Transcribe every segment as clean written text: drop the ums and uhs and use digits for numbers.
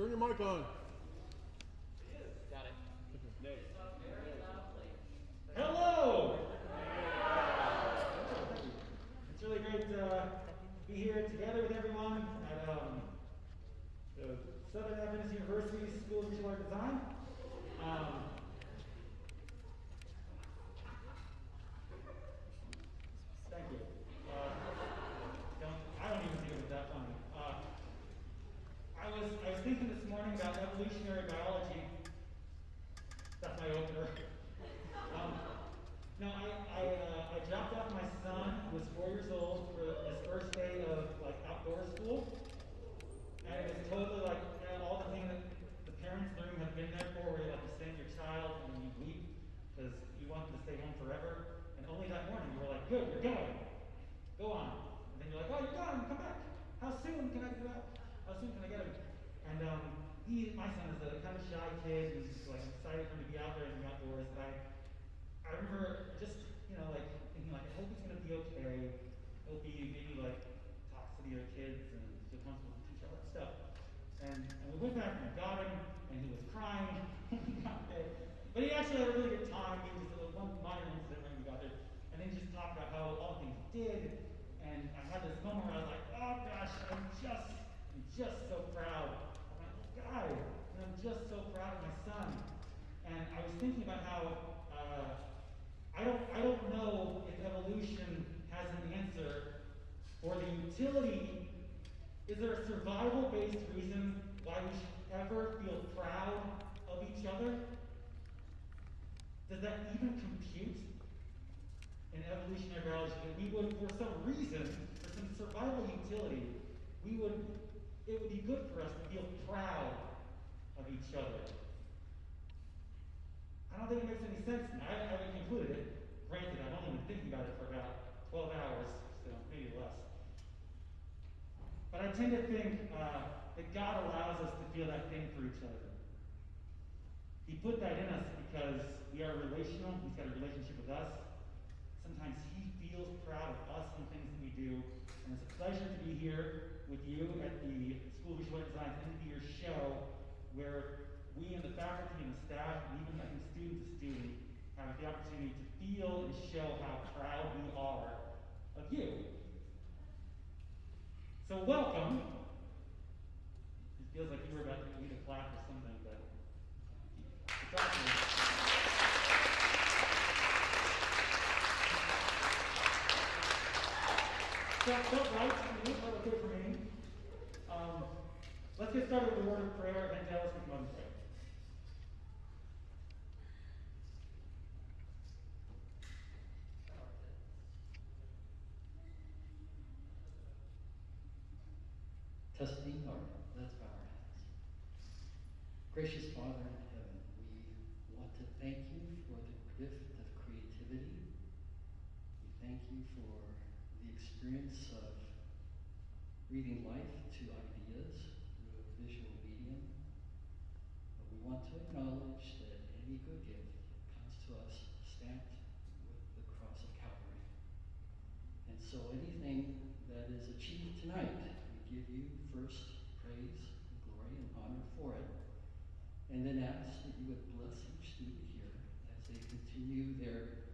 Turn your mic on. Got it. Hello! It's really great to be here together with everyone at the Southern Adventist University School of Visual Art Design. Thank you. I don't even think it was that funny. I was thinking this morning about evolutionary biology. That's my opener. I dropped off my son, who was 4 years old, for his first day of outdoor school, and it was totally all the things that the parents in the room have been there for, where you send your child and you weep because you want them to stay home forever. And only that morning you were like, "Good, you're going. Go on." And then you're like, "Oh, you're gone. Come back. How soon can I do that? How soon can I get him?" And my son is a kind of shy kid. He's just excited for him to be out there in the outdoors. But I remember just thinking I hope he's gonna be okay. Hope he maybe talks to the other kids and feel comfortable to teach all that stuff. And we went back and we got him, and he was crying when we got there. But he actually had a really good time. He just one minor incident when we got there, and then he just talked about how all the things he did. And I had this moment where I was like, "Oh gosh, I'm just so proud of my little guy, and I'm just so proud of my son." And I was thinking about how I don't know if evolution has an answer for the utility. Is there a survival-based reason why we should ever feel proud of each other? Does that even compute in evolutionary biology? That we would, for some reason, for some survival utility, it would be good for us to feel proud of each other. I don't think it makes any sense to me. I haven't concluded it. Granted, I've only been thinking about it for about 12 hours, so maybe less. But I tend to think that God allows us to feel that thing for each other. He put that in us because we are relational. He's got a relationship with us. Sometimes he feels proud of us and things that we do. And it's a pleasure to be here with you at the School of Visual Art Design's end of the year show, where we and the faculty and the staff, and even student to student, have the opportunity to feel and show how proud we are of you. So welcome. It feels like you were about to lead a clap or something, but it's awesome. Felt right to me, felt okay for me. Let's get started with a word of prayer, and then Dallas can come on and pray. Testing, all right, let's bow our heads. Gracious Father in heaven, we want to thank you for the gift of creativity. We thank you for the experience of breathing life to ideas through a visual medium. But we want to acknowledge that any good gift comes to us stamped with the cross of Calvary. And so anything that is achieved tonight, we give you first praise, glory, and honor for it, and then ask that you would bless each student here as they continue their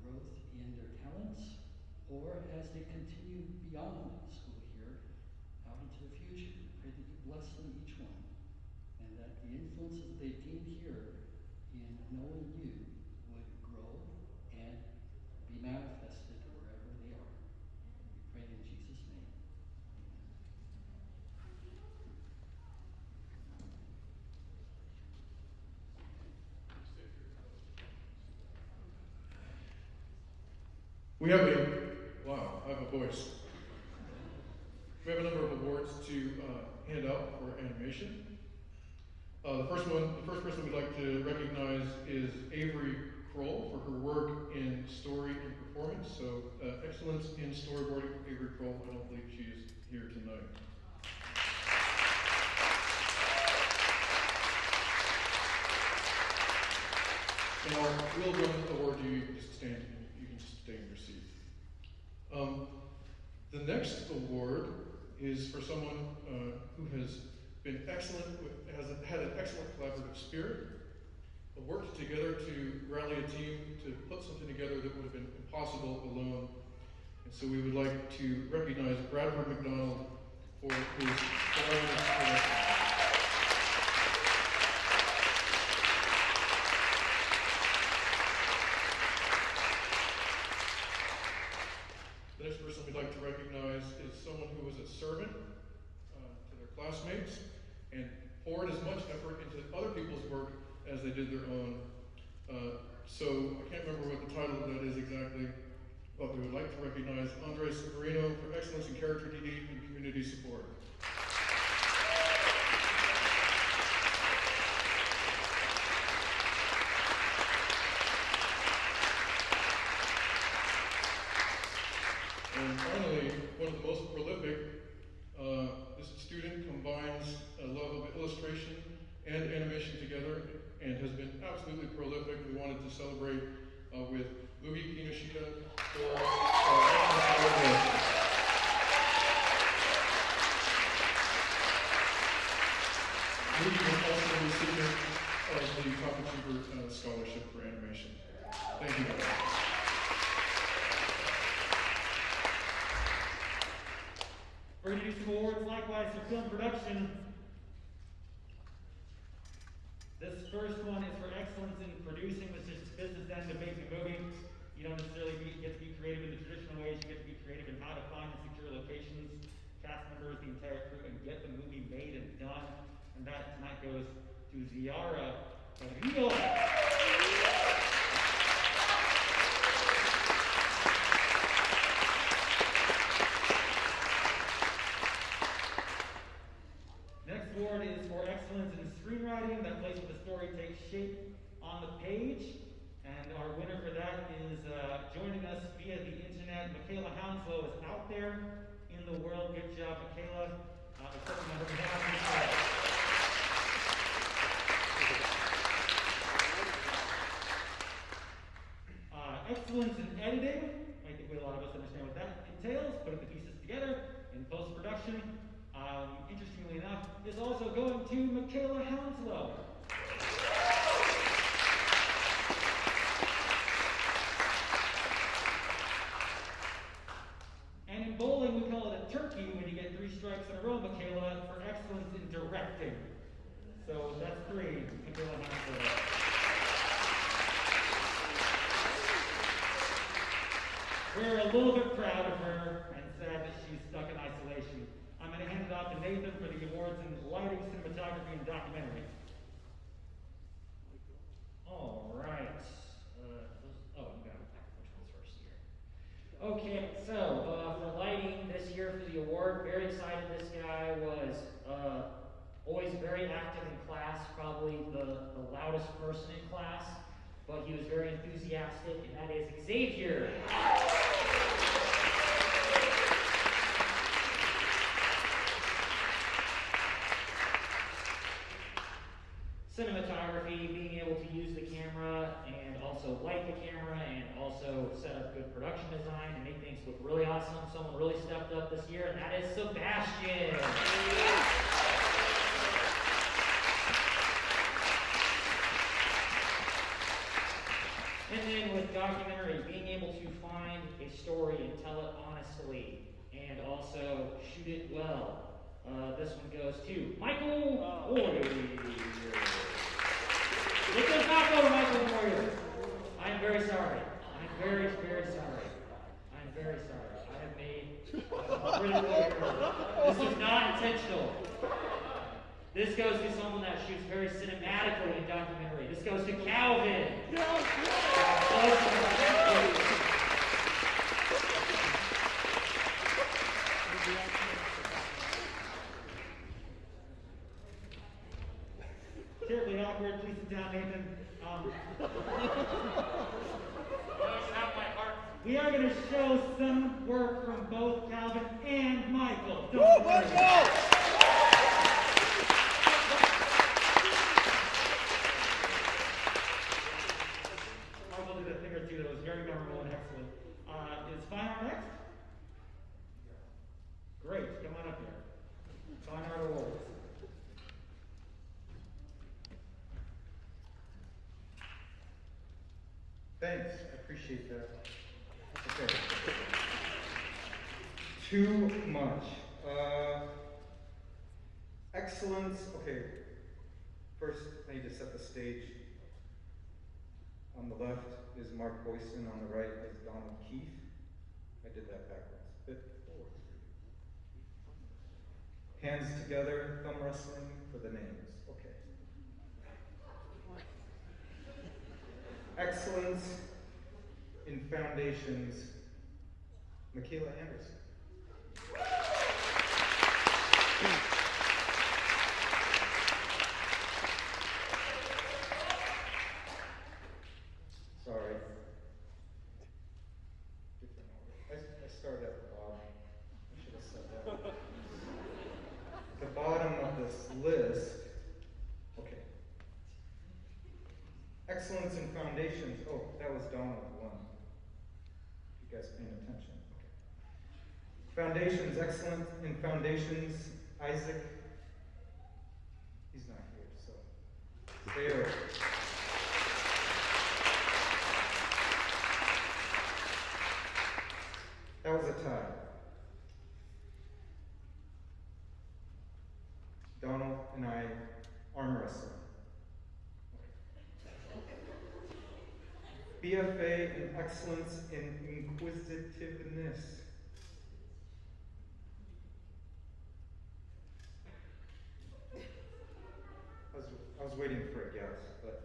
growth in their talents, or as they continue beyond school here out into the future. We pray that you bless them, each one, and that the influences they gain here in knowing you would grow and be manifested wherever they are. We pray in Jesus' name. We have I have a voice. We have a number of awards to hand out for animation. The first person we'd like to recognize is Avery Kroll for her work in story and performance. So excellence in storyboarding, Avery Kroll. I don't believe she is here tonight. And we'll run the award to you. You can just stand in your seat. The next award is for someone who has been excellent, has had an excellent collaborative spirit, worked together to rally a team to put something together that would have been impossible alone. And so we would like to recognize Bradford McDonald for his tireless The next person we'd like to recognize is someone who was a servant to their classmates and poured as much effort into other people's work as they did their own. So I can't remember what the title of that is exactly, but we would like to recognize Andres Severino for excellence in character DD and community support. And finally, one of the most prolific, this student combines a love of illustration and animation together and has been absolutely prolific. We wanted to celebrate with Mugi Kinoshita for Mugi is also the recipient of the Takachibur Scholarship for Animation. Thank you guys. We're going to do some awards likewise for film production. This first one is for excellence in producing, which is business end of making a movie. You don't necessarily get to be creative in the traditional ways. You get to be creative in how to find and secure locations, cast members, the entire crew, and get the movie made and done. And that tonight goes to Ziara Rio. Next award is for excellence in screenwriting, that place where the story takes shape on the page. And our winner for that is joining us via the internet. Michaela Hounslow is out there in the world. Good job, Michaela. Accepting on her behalf. Excellence in editing. I think a lot of us understand what that entails. Putting the pieces together in post-production. Interestingly enough, is also going to Michaela Hounslow. And in bowling, we call it a turkey when you get 3 strikes in a row, Michaela, for excellence in directing. So that's 3, Michaela Hounslow. We're a little bit proud of her and sad that she's stuck in isolation. I'm going to hand it off to Nathan for the awards in lighting, cinematography, and documentary. All right. You got which one's first here? Okay, so for lighting this year for the award, very excited. This guy was always very active in class, probably the loudest person in class, but he was very enthusiastic, and that is Xavier. Cinematography, being able to use the camera and also light the camera and also set up good production design and make things look really awesome. Someone really stepped up this year, and that is Sebastian. And then with documentary, being able to find a story and tell it honestly and also shoot it well. This one goes to Michael Warrior. It does not go to Michael Warrior. I am very sorry. I'm very, very sorry. I'm very sorry. I have made a critical error. This was not intentional. This goes to someone that shoots very cinematically in documentary. This goes to Calvin. Terribly awkward. Please sit down, Nathan. We are going to show some work from both Calvin and Michael. Don't worry. Michael did a thing or two that was very memorable and excellent. Is Fine Art next? Great. Come on up here. Fine Art Awards. appreciate that. Okay. Too much. Excellence. Okay. First, I need to set the stage. On the left is Mark Boyson. On the right is Donald Keefe. I did that backwards. Bit forward. Hands together, thumb wrestling for the names. Okay. Excellence in foundations, Michaela Anderson. Sorry. Different order. I started at the bottom. I should have said that. The bottom of this list. Okay. Excellence in foundations. Oh, that was Donald one. You guys paying attention? Okay. Foundations, excellence in foundations. Isaac. He's not here, so there. That was a tie. Donald and I arm wrestling. BFA in excellence in inquisitiveness. I was waiting for a guess, but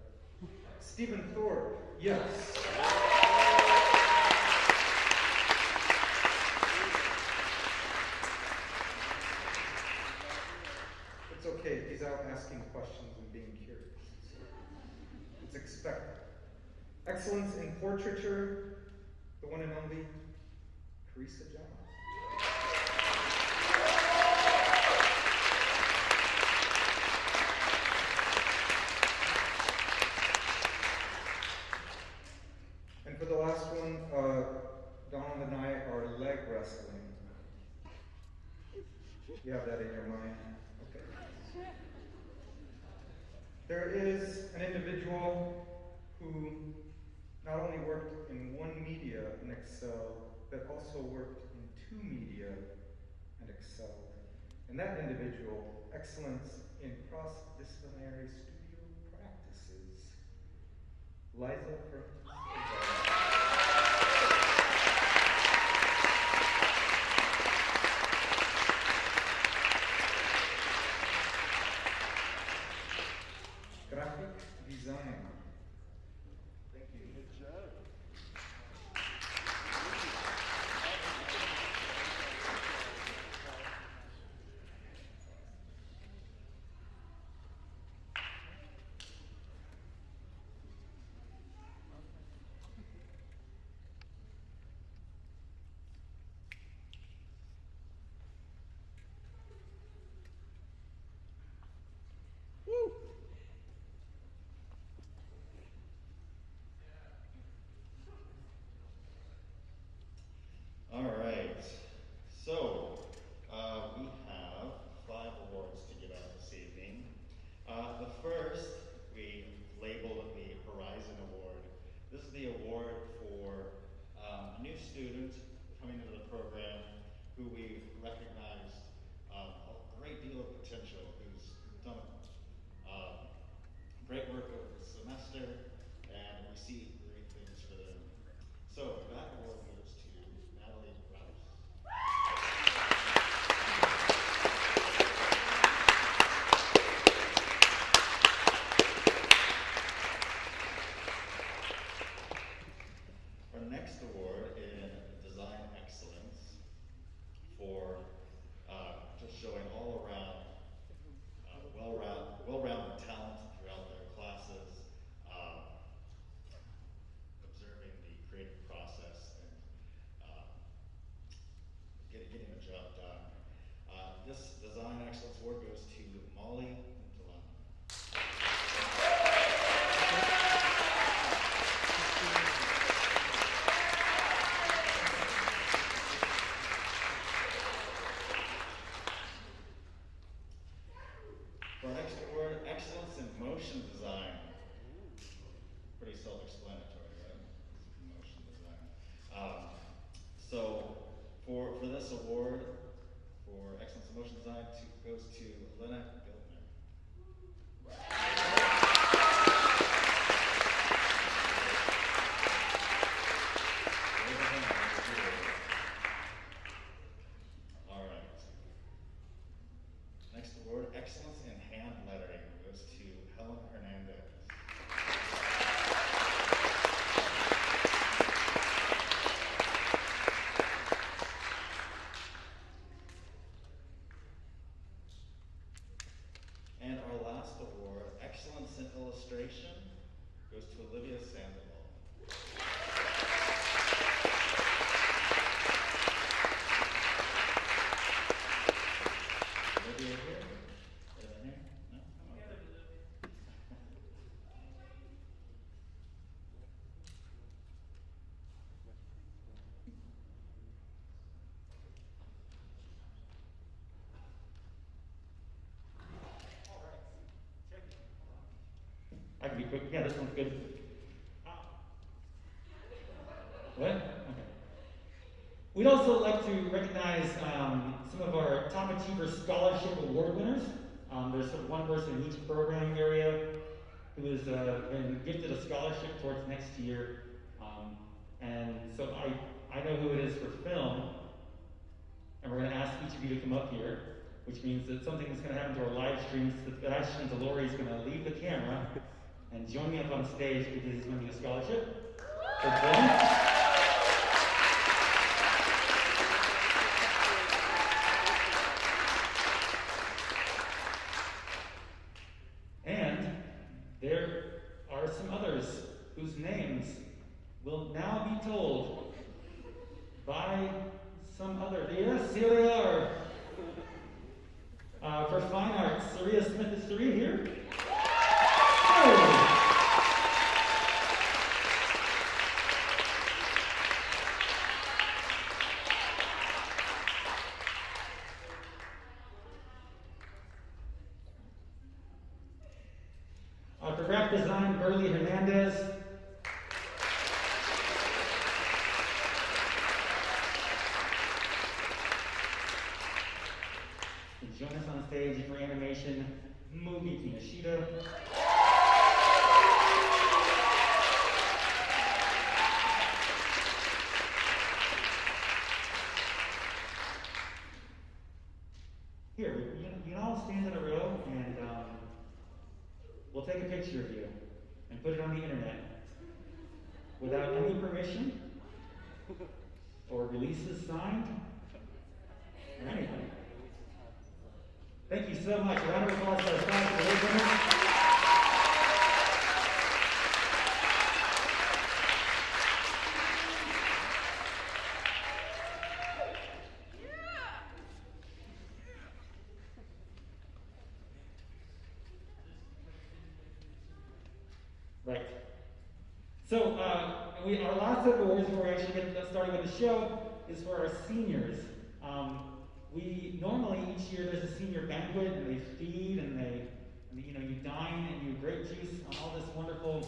Stephen Thorpe, yes. It's okay, he's out asking questions and being curious. It's expected. Excellence in portraiture, the one and only Carissa Jones. And for the last one, Donald and I are leg wrestling. You have that in your mind? Okay. There is an individual who not only worked in one media and excelled, but also worked in two media and excelled. And that individual, excellence in cross-disciplinary studio practices, Liza Perkins. Graphic design. Thank you. Good job. All right, so we have 5 awards to give out this evening. The first we labeled the Horizon Award. This is the award for a new student coming into the program who we recognized a great deal of potential, who's done great work over the semester, and we see great things for them. So that award goes to Natalie Rouse. Our next award in Design Excellence for just showing all around well-rounded talent throughout their classes, observing the creative process and getting the job done. This Design Excellence Award goes to Molly Delano. For our next award, Excellence in Motion Design. Pretty self-explanatory, right? Motion design. So for this award for excellence in motion design goes to Elena Giltner. All right. Next award, excellence in hand lettering, goes to Helen Hernandez. And our last award, excellence in illustration, goes to Olivia Sandoval. Olivia here? Is it here? No? Okay. I can be quick. Yeah, this one's good. What? Okay. We'd also like to recognize some of our Top Achiever Scholarship Award winners. There's sort of one person in each program area who has been gifted a scholarship towards next year. And so I know who it is for film, and we're going to ask each of you to come up here, which means that something is going to happen to our live streams. The live stream to Lori is going to leave the camera and join me up on stage because he's winning a scholarship for film. And there are some others whose names will now be told by some other. Yes, here they are. For fine arts, Saria Smith. Is Saria here? Oh. For graphic design, Burley Hernandez. And join us on stage for animation, Mugi Kinoshita. Here, you can all stand in a row and we'll take a picture of you and put it on the internet without any permission or releases signed or anything. Thank you so much. A round of applause for our sponsor, the award winners. Right. So, our last set of awards before we actually get started with the show is for our seniors. We normally each year there's a senior banquet and they feed and you dine and you grape juice on all this wonderful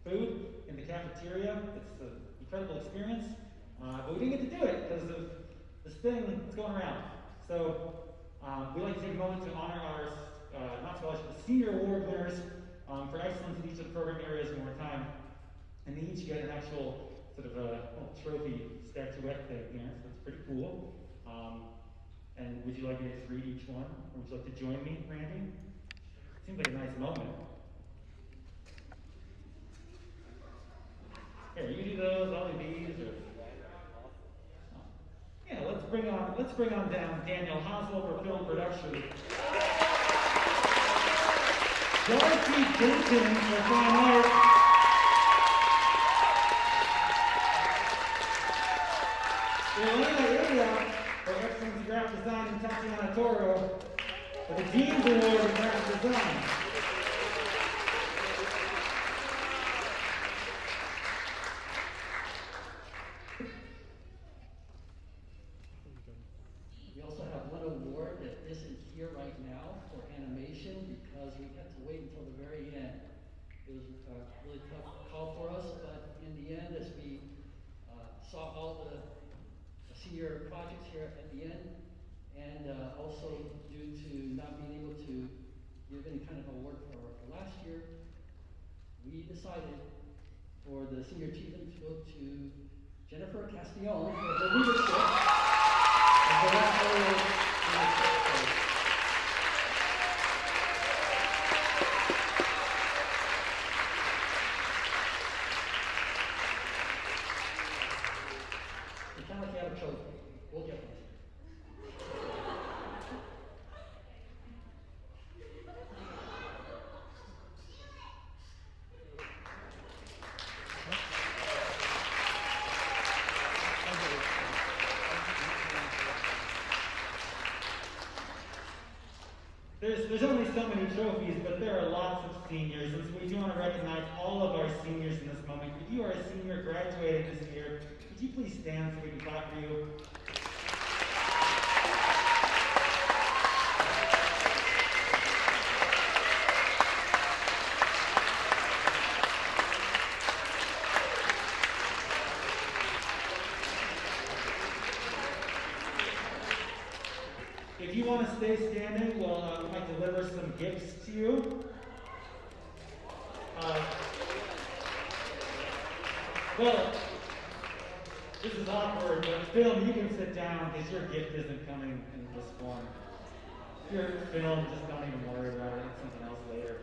food in the cafeteria. It's an incredible experience. But we didn't get to do it because of this thing that's going around. So we like to take a moment to honor our not scholarship, but senior award winners for excellence in each of the program areas one more time. And they each get an actual sort of a trophy statuette thing here, so it's pretty cool. And would you like me to read each one? Or would you like to join me, Randy? Seems like a nice moment. Here, you do those, I'll do these, or... Yeah, let's bring on down Daniel Hoswell for film production. Dorothy Denton for fine art. Elena Ilya for excellence in graphic design, and Tatiana Toro for the Dean's Award in graphic design. We also have one award that isn't here right now for animation because we had to wait until the very end. It was a really tough call for us, but in the end, as we saw all the senior projects here at the end, and also due to not being able to give any kind of award for last year, we decided for the senior achievement to go to Jennifer Castillon for the leadership. And for that leadership. You kind of like you have a trophy. We'll get one. There's only so many trophies, but there are lots of seniors, and so we do want to recognize all of our seniors in this moment. If you are a senior graduating this year, could you please stand so we can clap for you? If you want to stay standing, we might deliver some gifts to you. Well, this is awkward, but Phil, you can sit down because your gift isn't coming in this form. If you're Phil, just don't even worry about it. It's something else later.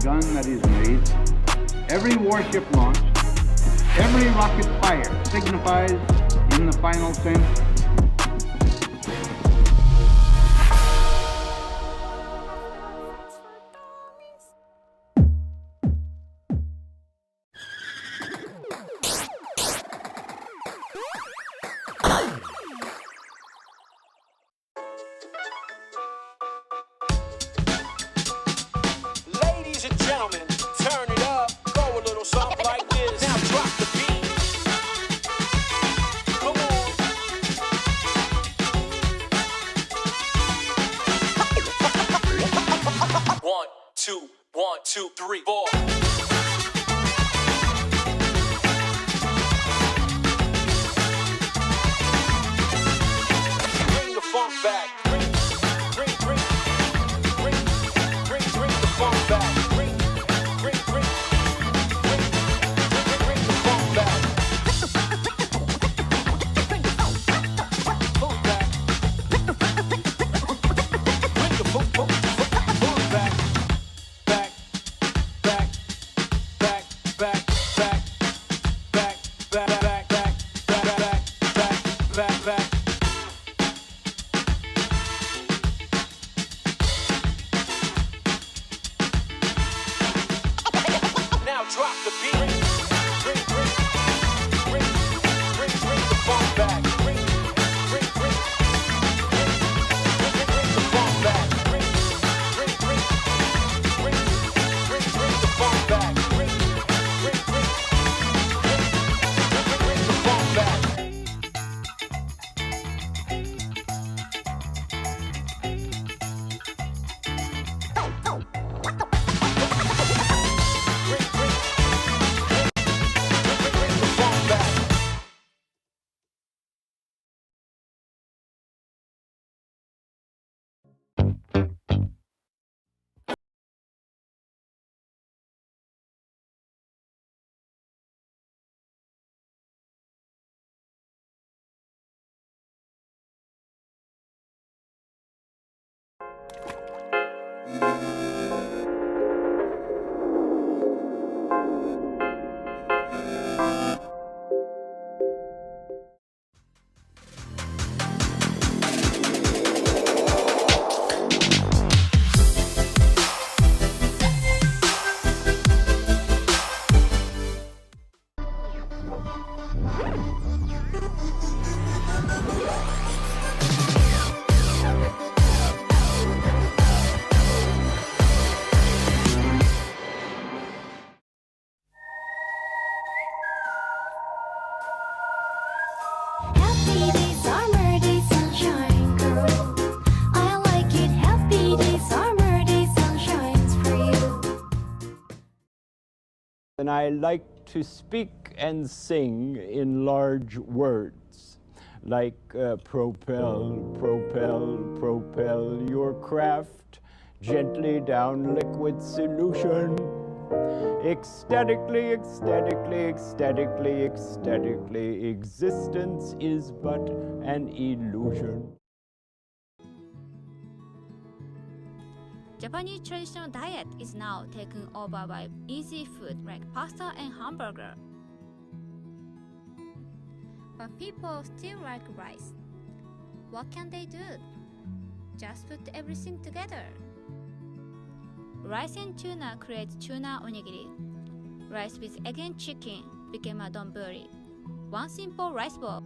gun that is made, every warship launched, every rocket fired signifies, in the final sense, Ladies and gentlemen, turn it up, go a little something like this. Now drop the beat. Come on. 1, 2, 1, 2, 3, 4. Bring the funk back. Bring the funk back. Bring the funk back. Funk back. Bring the funk back. Back. and I like to speak and sing in large words, like propel, propel, propel your craft gently down liquid solution. Ecstatically, ecstatically, ecstatically, ecstatically, existence is but an illusion. Japanese traditional diet is now taken over by easy food like pasta and hamburger. But people still like rice. What can they do? Just put everything together. Rice and tuna creates tuna onigiri. Rice with egg and chicken became a donburi. One simple rice bowl.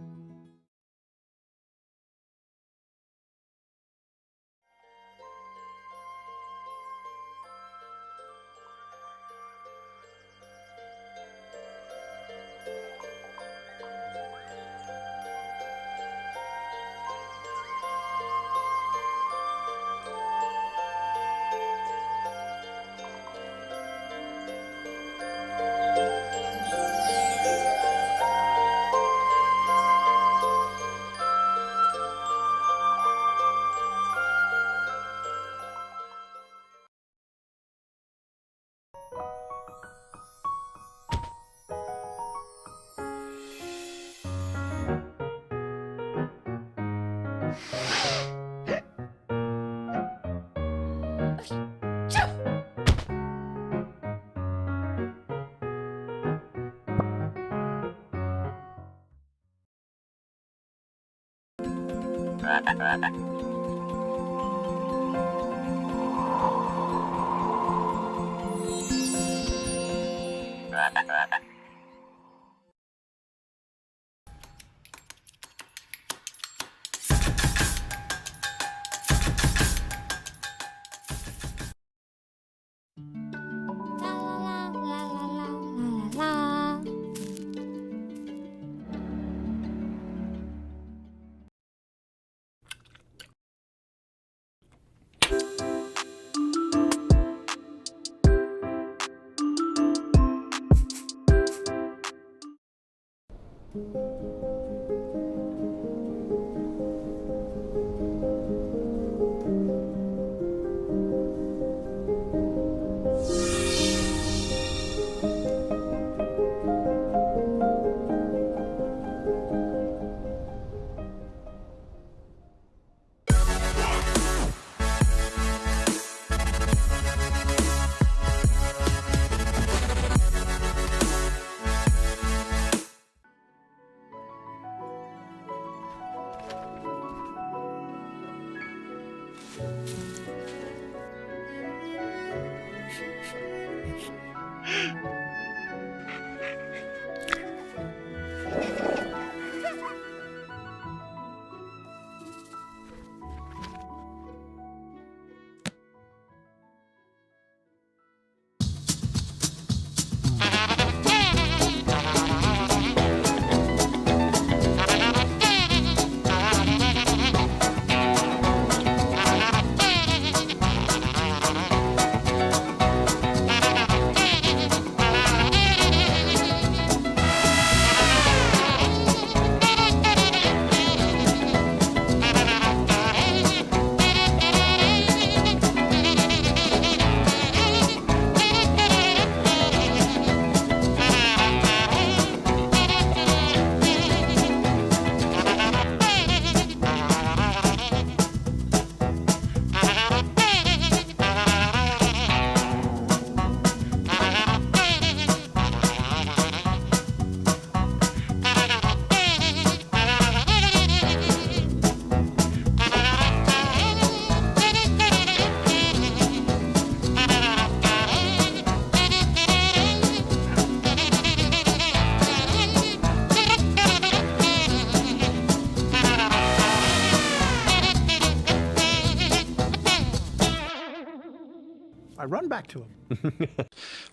I run back to him.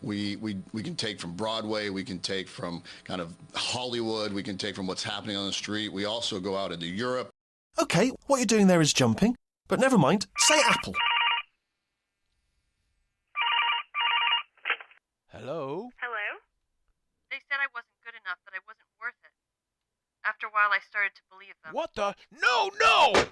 We can take from Broadway, we can take from kind of Hollywood, we can take from what's happening on the street. We also go out into Europe. Okay, what you're doing there is jumping, but never mind. Say apple. Hello? Hello? enough that I wasn't worth it. After a while, I started to believe them. What the? No, no!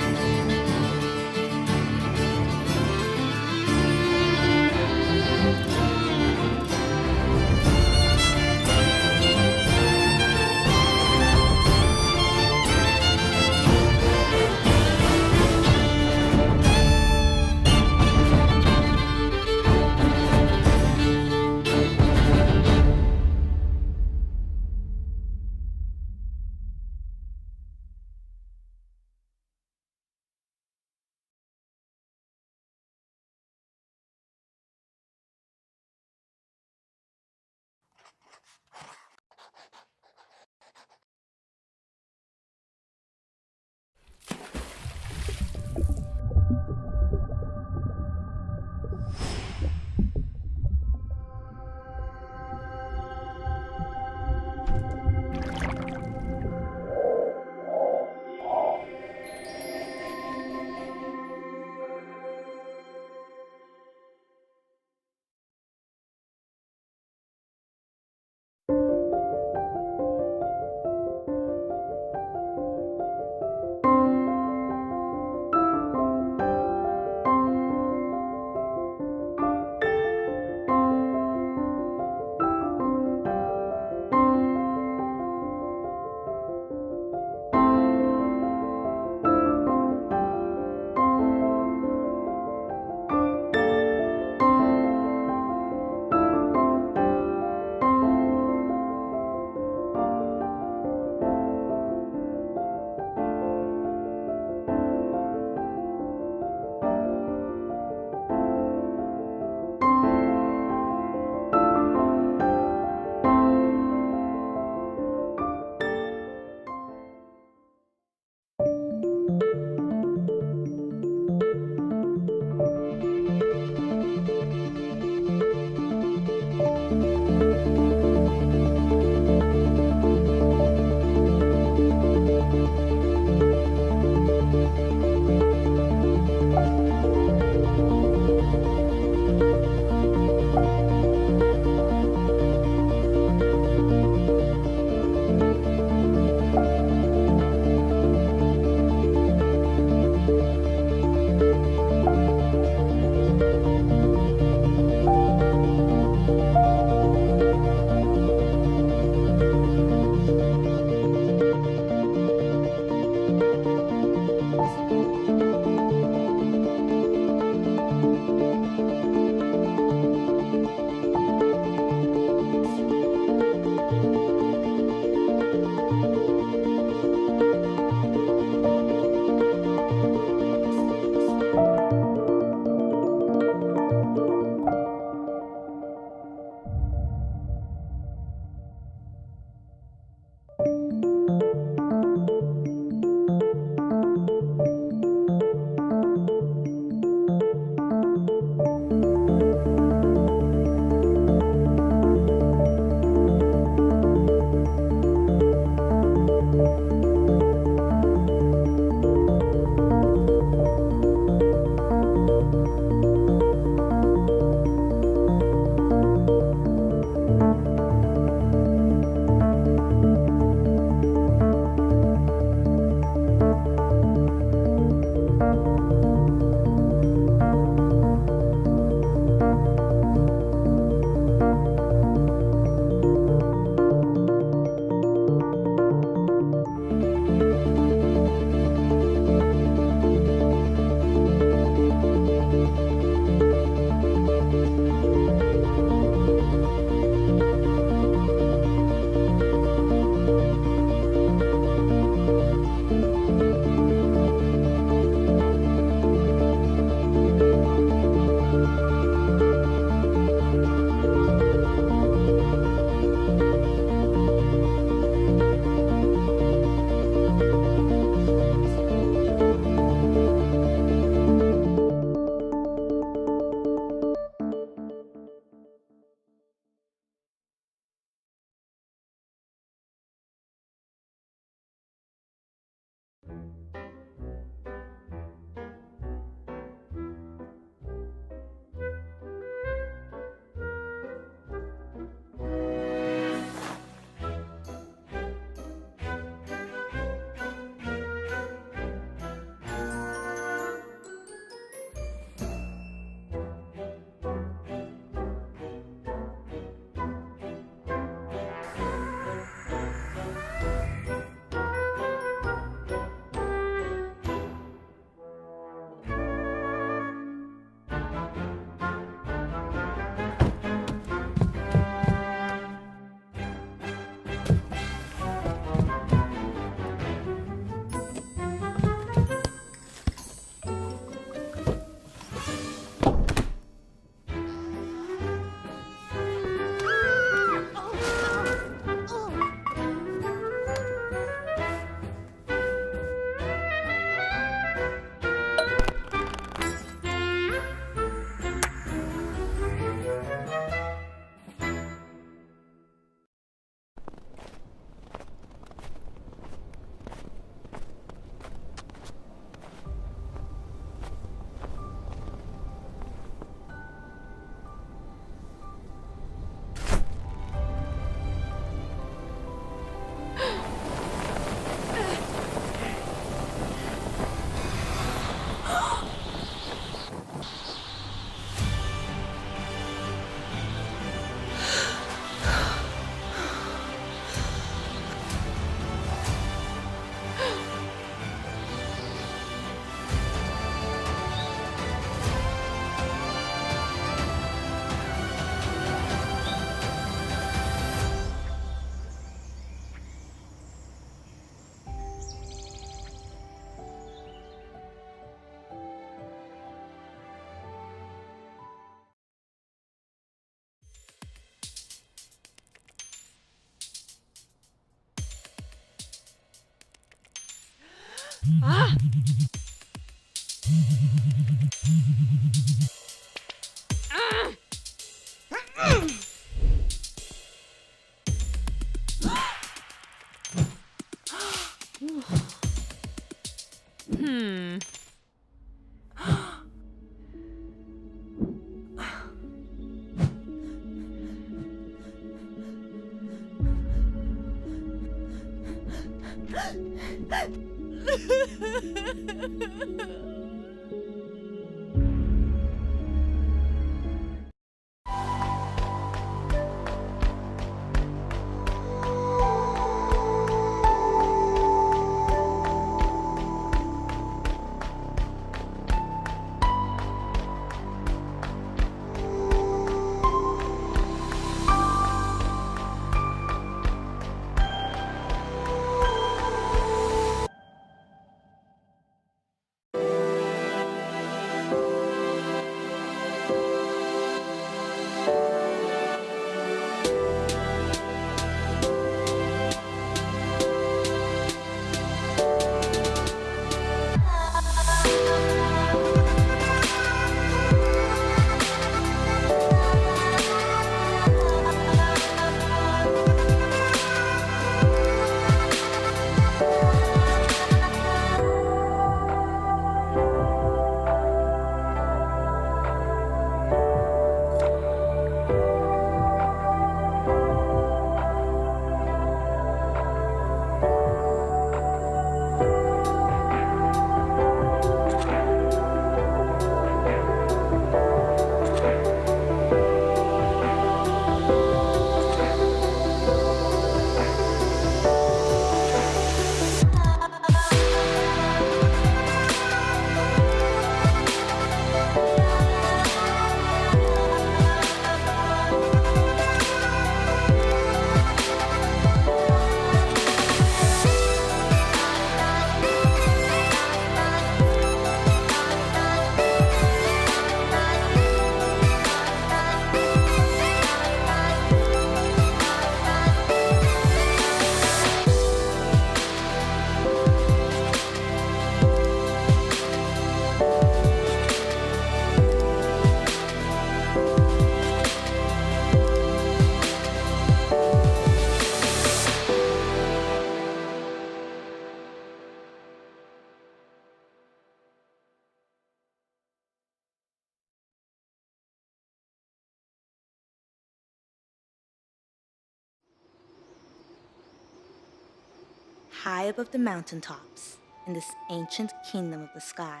High above the mountaintops, in this ancient kingdom of the sky,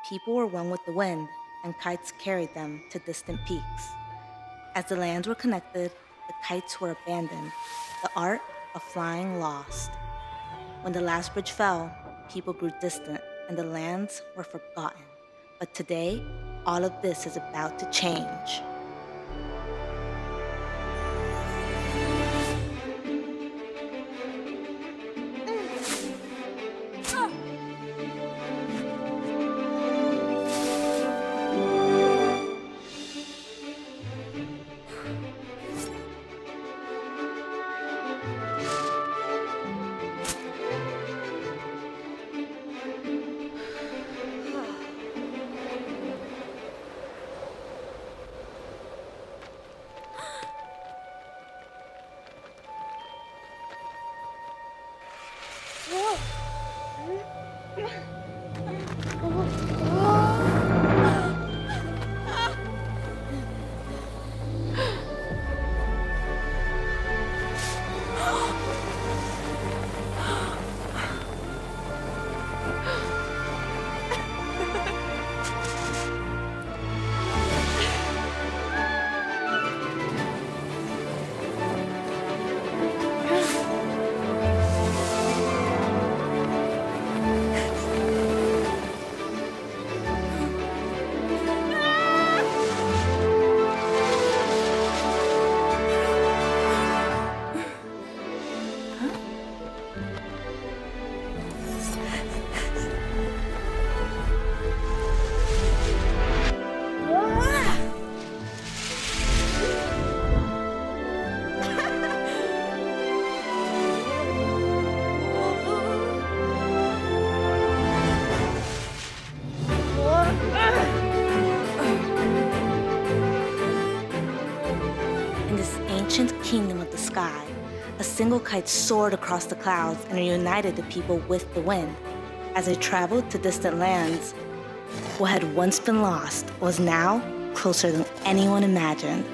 people were one with the wind, and kites carried them to distant peaks. As the lands were connected, the kites were abandoned, the art of flying lost. When the last bridge fell, people grew distant, and the lands were forgotten. But today, all of this is about to change. kingdom of the sky, a single kite soared across the clouds and reunited the people with the wind. As they traveled to distant lands, what had once been lost was now closer than anyone imagined.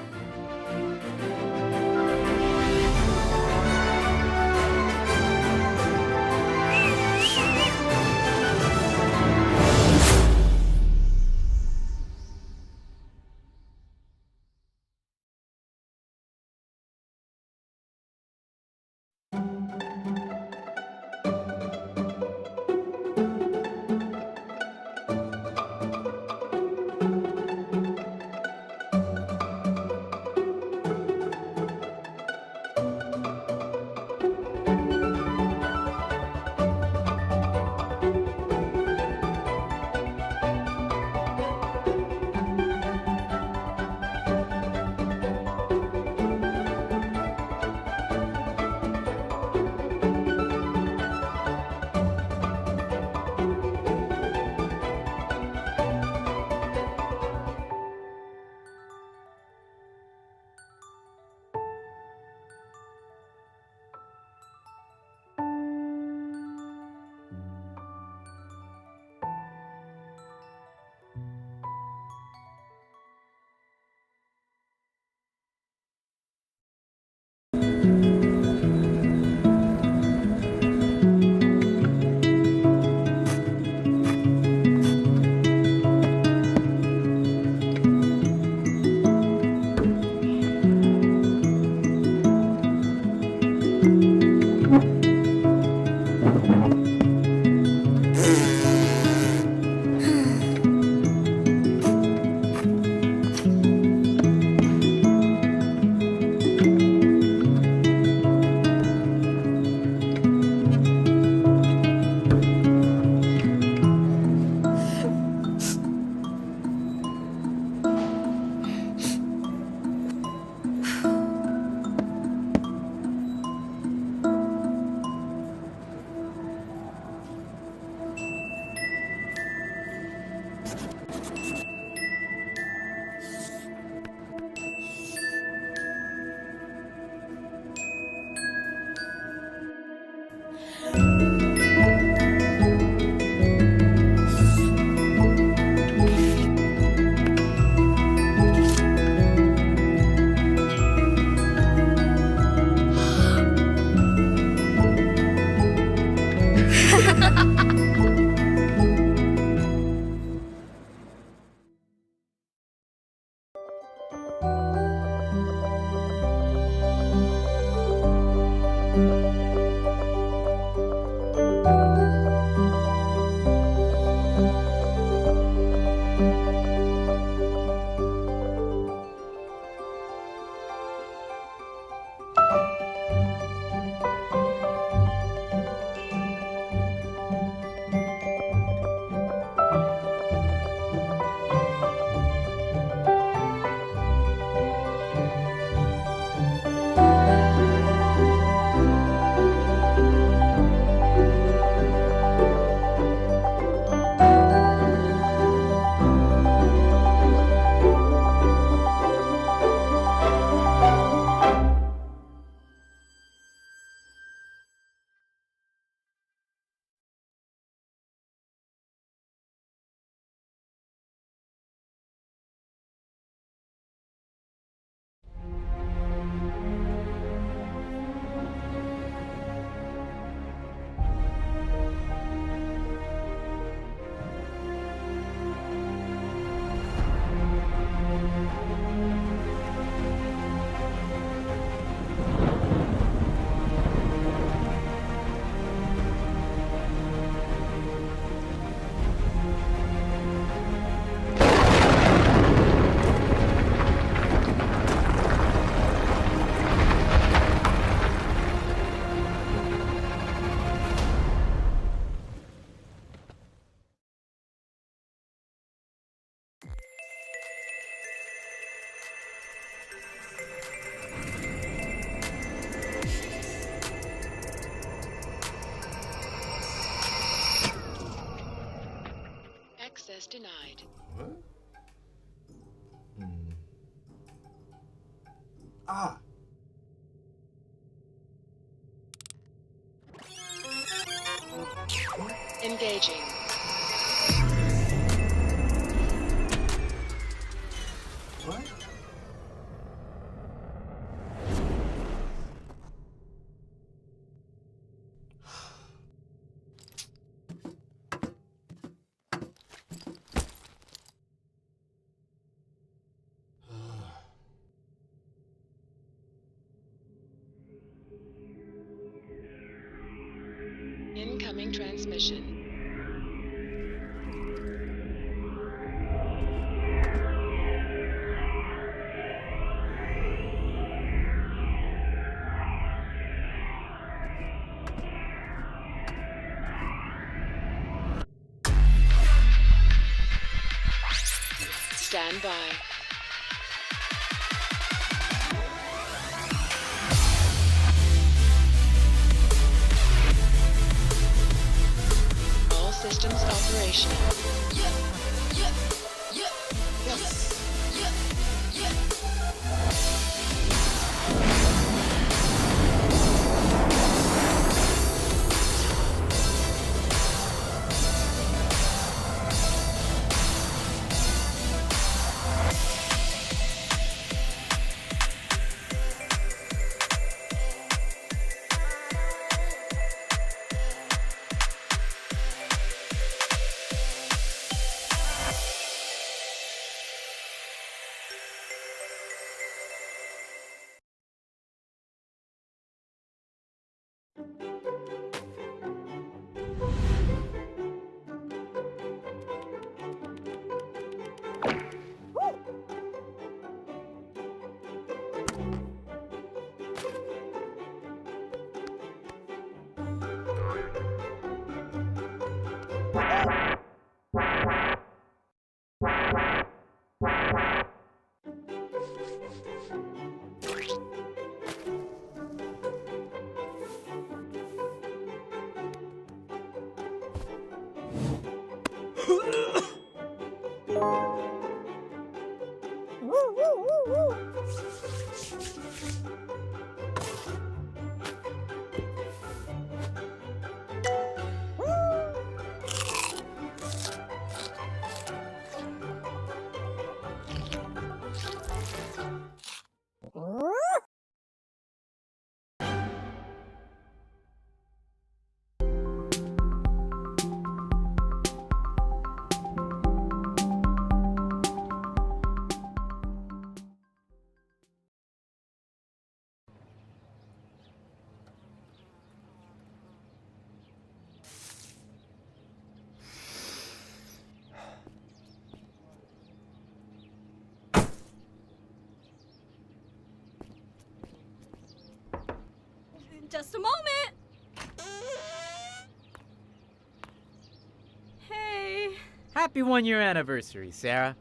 Access denied. What? Ah! Engaging. What? Incoming transmission. Stand by. All systems operational. Just a moment. Hey. Happy 1-year anniversary, Sarah.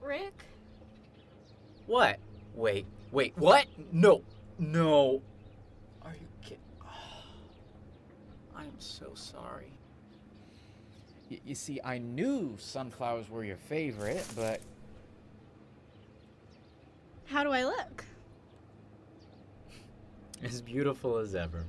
Rick? What? Wait, what? No. Are you kidding? I'm so sorry. You see, I knew sunflowers were your favorite, but... How do I look? As beautiful as ever.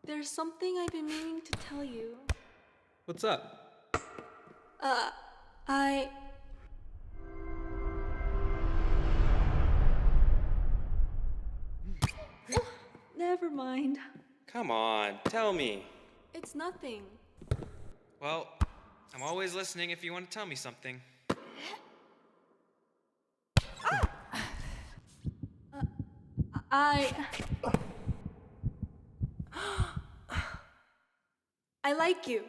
There's something I've been meaning to tell you. What's up? Never mind. Come on, tell me. It's nothing. Well, I'm always listening if you want to tell me something. I like you.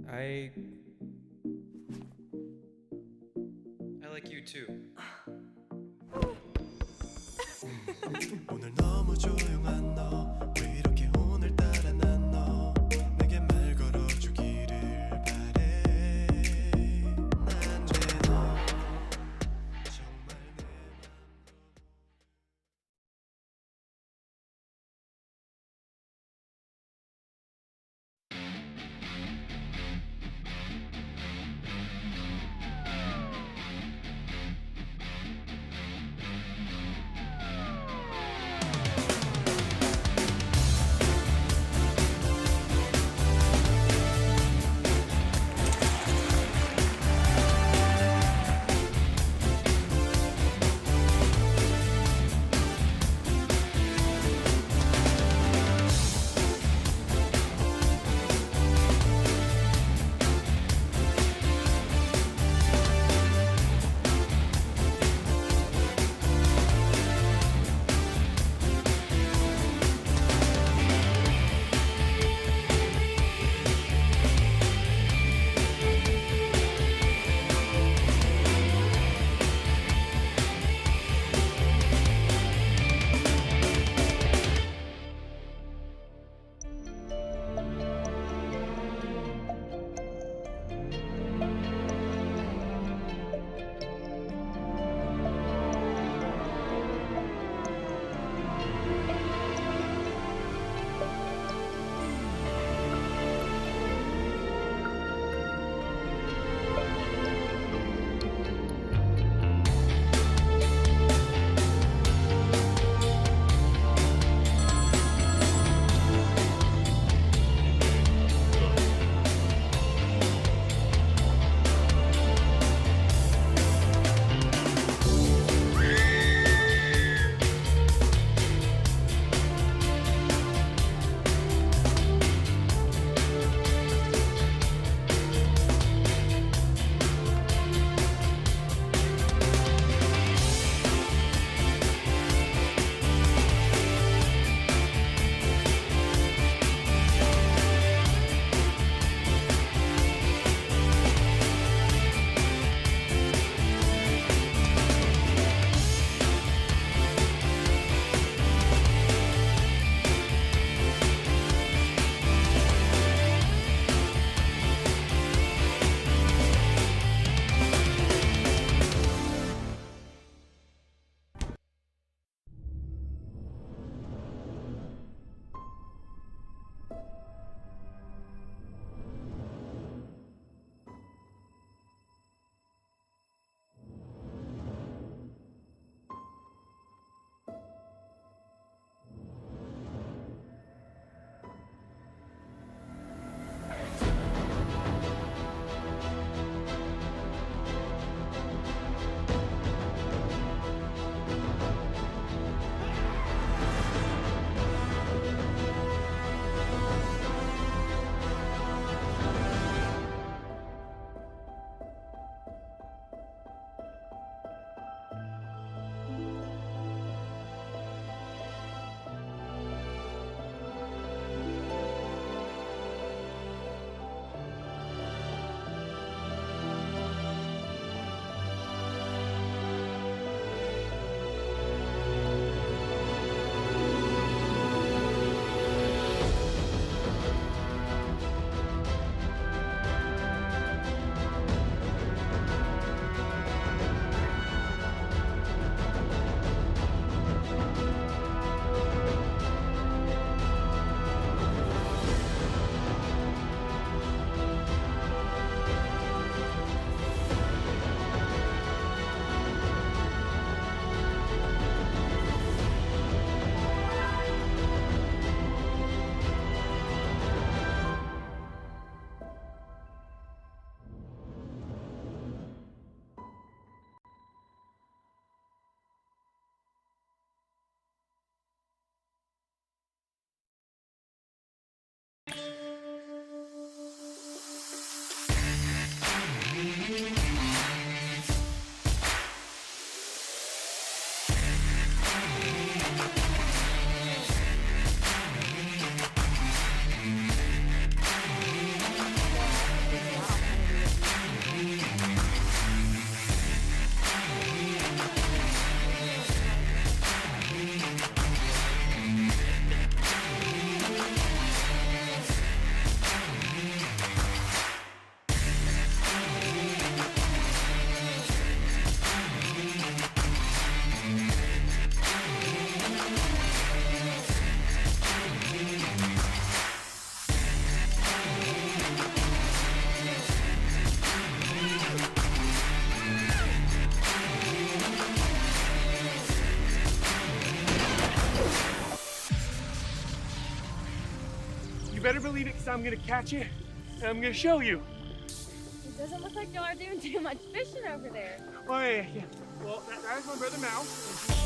I like you too. 오늘 너무 조용한 너 왜 이렇게 오늘따라 난 너 내게 말 걸어주기를 바래 난왜너 정말 내 You better believe it, because I'm gonna catch you, and I'm gonna show you. It doesn't look like y'all are doing too much fishing over there. Oh, yeah. Well, that's my brother Mouse.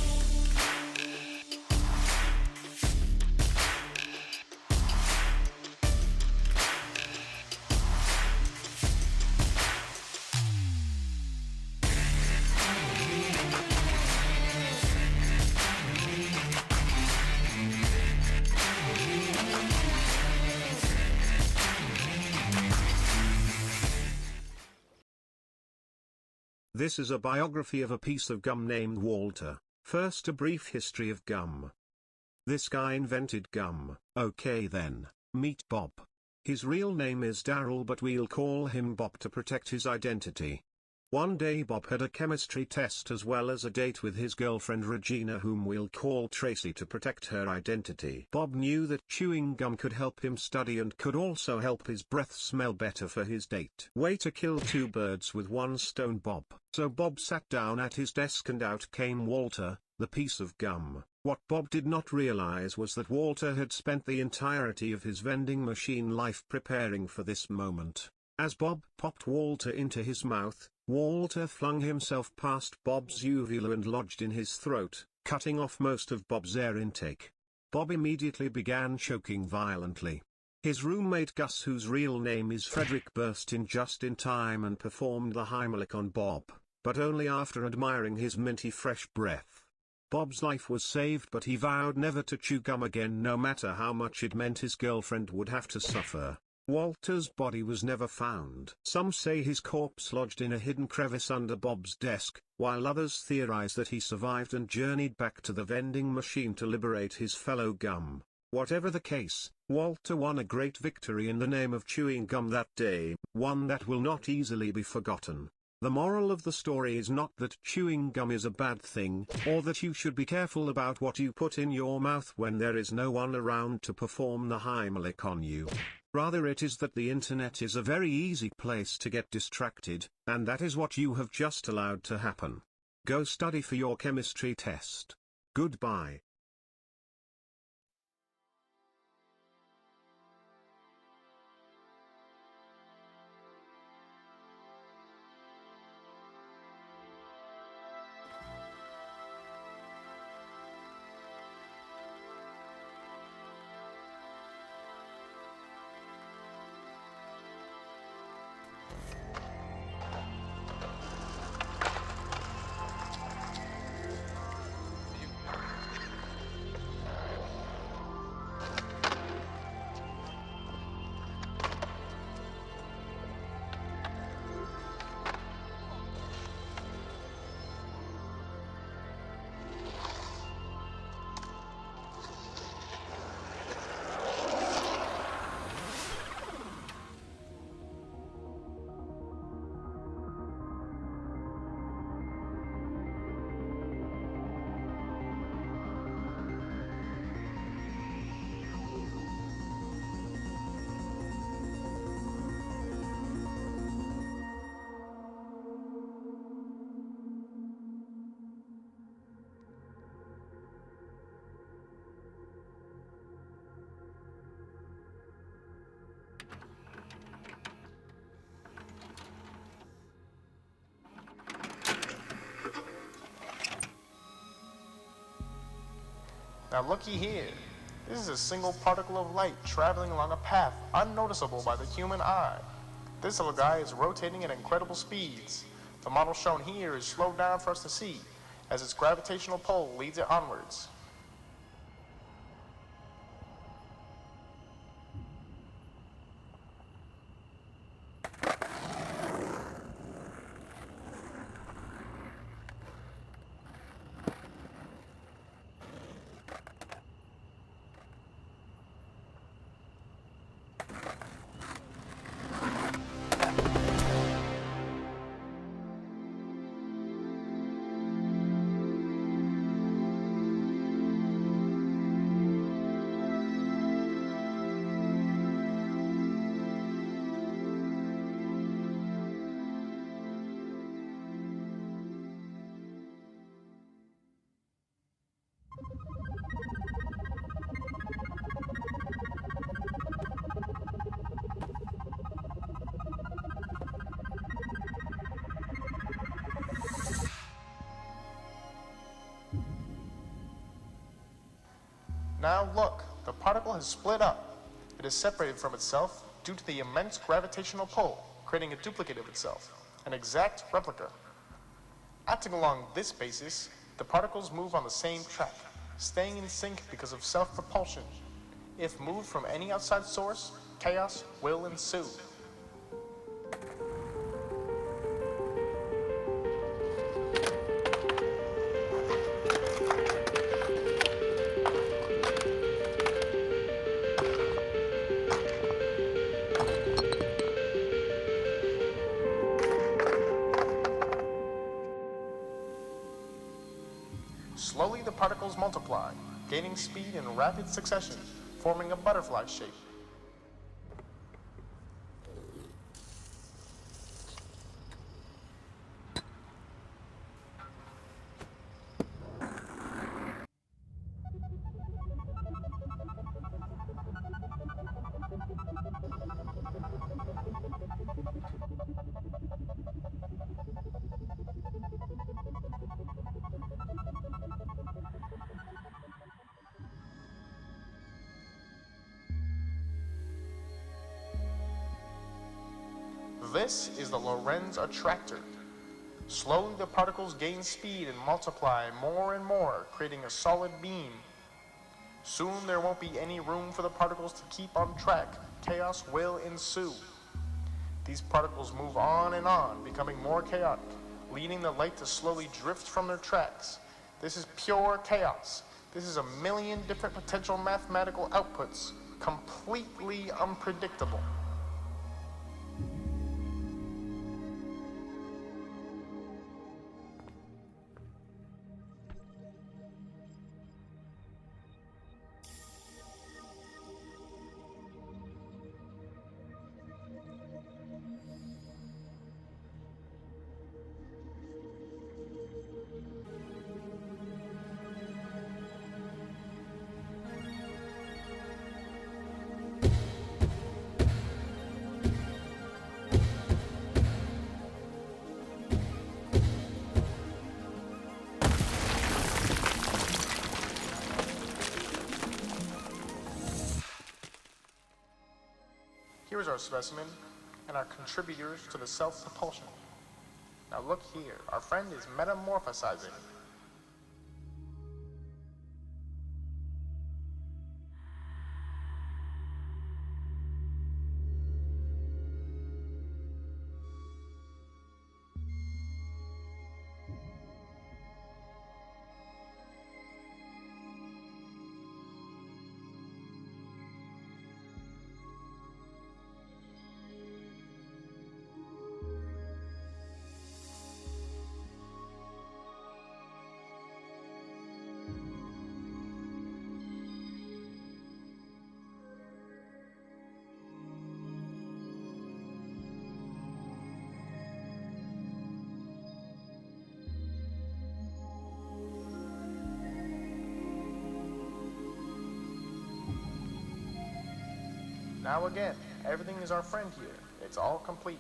This is a biography of a piece of gum named Walter. First, a brief history of gum. This guy invented gum. Okay then, meet Bob. His real name is Darryl, but we'll call him Bob to protect his identity. One day Bob had a chemistry test as well as a date with his girlfriend Regina, whom we'll call Tracy to protect her identity. Bob knew that chewing gum could help him study and could also help his breath smell better for his date. Way to kill two birds with one stone, Bob. So Bob sat down at his desk and out came Walter, the piece of gum. What Bob did not realize was that Walter had spent the entirety of his vending machine life preparing for this moment. As Bob popped Walter into his mouth, Walter flung himself past Bob's uvula and lodged in his throat, cutting off most of Bob's air intake. Bob immediately began choking violently. His roommate Gus, whose real name is Frederick, burst in just in time and performed the Heimlich on Bob, but only after admiring his minty fresh breath. Bob's life was saved, but he vowed never to chew gum again, no matter how much it meant his girlfriend would have to suffer. Walter's body was never found. Some say his corpse lodged in a hidden crevice under Bob's desk, while others theorize that he survived and journeyed back to the vending machine to liberate his fellow gum. Whatever the case, Walter won a great victory in the name of chewing gum that day, one that will not easily be forgotten. The moral of the story is not that chewing gum is a bad thing, or that you should be careful about what you put in your mouth when there is no one around to perform the Heimlich on you. Rather, it is that the internet is a very easy place to get distracted, and that is what you have just allowed to happen. Go study for your chemistry test. Goodbye. Now looky here. This is a single particle of light traveling along a path unnoticeable by the human eye. This little guy is rotating at incredible speeds. The model shown here is slowed down for us to see, as its gravitational pull leads it onwards. Now look, the particle has split up. It is separated from itself due to the immense gravitational pull, creating a duplicate of itself, an exact replica. Acting along this basis, the particles move on the same track, staying in sync because of self-propulsion. If moved from any outside source, chaos will ensue. Slowly the particles multiply, gaining speed in rapid succession, forming a butterfly shape. This is the Lorentz attractor. Slowly the particles gain speed and multiply more and more, creating a solid beam. Soon there won't be any room for the particles to keep on track. Chaos will ensue. These particles move on and on, becoming more chaotic, leading the light to slowly drift from their tracks. This is pure chaos. This is a million different potential mathematical outputs, completely unpredictable. Here's our specimen and our contributors to the self-propulsion. Now look here, our friend is metamorphosizing. Now again, everything is our friend here. It's all complete.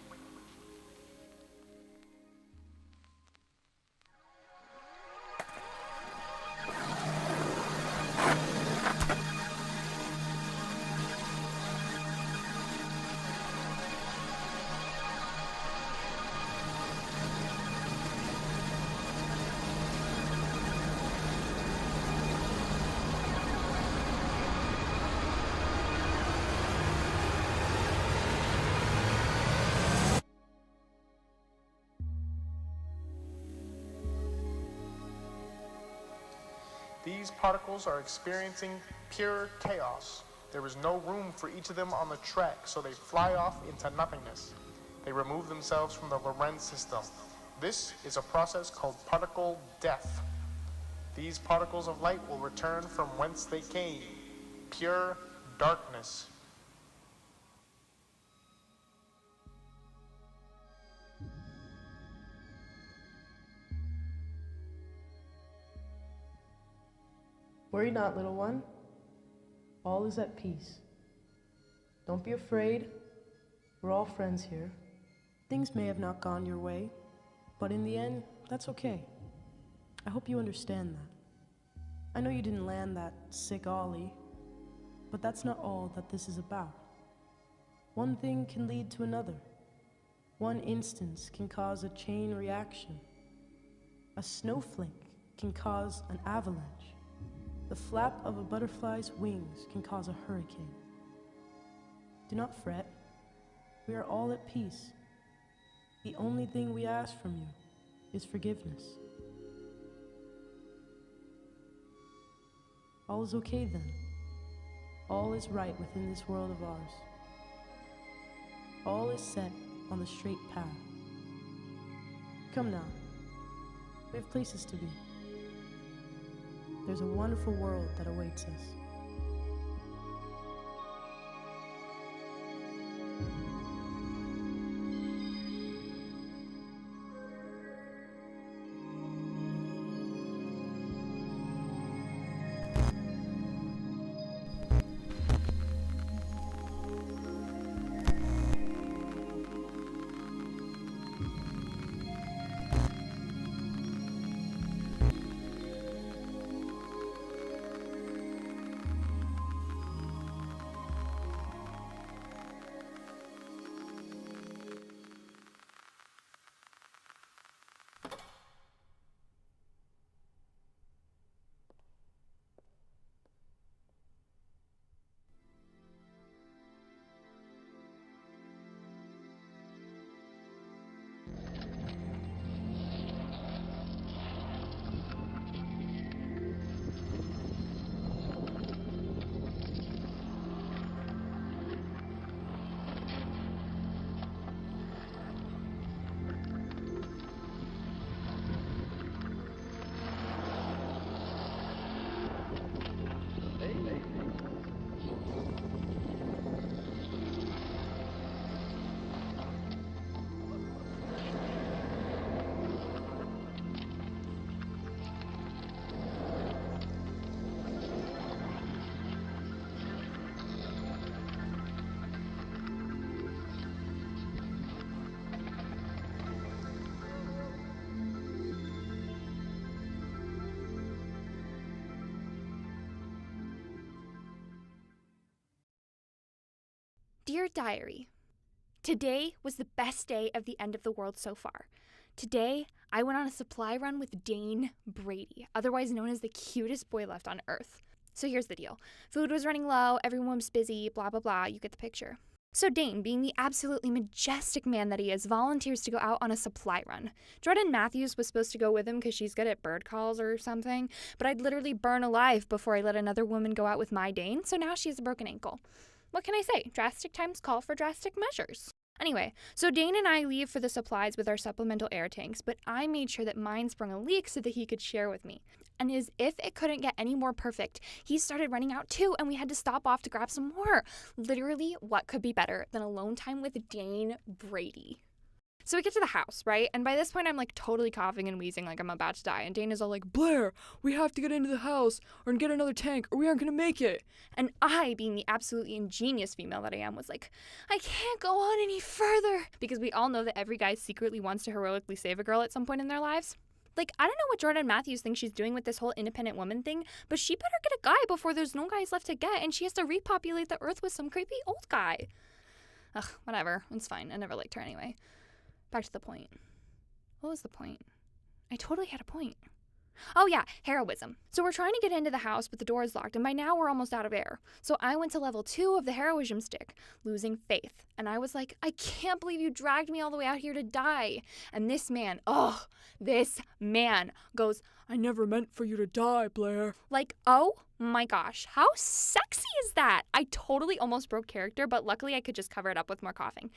These particles are experiencing pure chaos. There is no room for each of them on the track, so they fly off into nothingness. They remove themselves from the Lorentz system. This is a process called particle death. These particles of light will return from whence they came, pure darkness. Worry not, little one. All is at peace. Don't be afraid. We're all friends here. Things may have not gone your way, but in the end, that's okay. I hope you understand that. I know you didn't land that sick ollie, but that's not all that this is about. One thing can lead to another. One instance can cause a chain reaction. A snowflake can cause an avalanche. The flap of a butterfly's wings can cause a hurricane. Do not fret. We are all at peace. The only thing we ask from you is forgiveness. All is okay then. All is right within this world of ours. All is set on the straight path. Come now. We have places to be. There's a wonderful world that awaits us. Dear Diary, today was the best day of the end of the world so far. Today, I went on a supply run with Dane Brady, otherwise known as the cutest boy left on Earth. So here's the deal. Food was running low, everyone was busy, blah, blah, blah, you get the picture. So Dane, being the absolutely majestic man that he is, volunteers to go out on a supply run. Jordan Matthews was supposed to go with him because she's good at bird calls or something, but I'd literally burn alive before I let another woman go out with my Dane, so now she has a broken ankle. What can I say? Drastic times call for drastic measures. Anyway, so Dane and I leave for the supplies with our supplemental air tanks, but I made sure that mine sprung a leak so that he could share with me. And as if it couldn't get any more perfect, he started running out too, and we had to stop off to grab some more. Literally, what could be better than alone time with Dane Brady? So we get to the house, right? And by this point, I'm like totally coughing and wheezing like I'm about to die. And Dane is all like, Blair, we have to get into the house or get another tank or we aren't going to make it. And I, being the absolutely ingenious female that I am, was like, I can't go on any further. Because we all know that every guy secretly wants to heroically save a girl at some point in their lives. Like, I don't know what Jordan Matthews thinks she's doing with this whole independent woman thing, but she better get a guy before there's no guys left to get and she has to repopulate the earth with some creepy old guy. Ugh, whatever. It's fine. I never liked her anyway. Back to the point. What was the point? I totally had a point. Oh yeah, heroism. So we're trying to get into the house, but the door is locked, and by now we're almost out of air. So I went to level 2 of the heroism stick, losing faith. And I was like, I can't believe you dragged me all the way out here to die. And this man goes, I never meant for you to die, Blair. Like, oh my gosh, how sexy is that? I totally almost broke character, but luckily I could just cover it up with more coughing.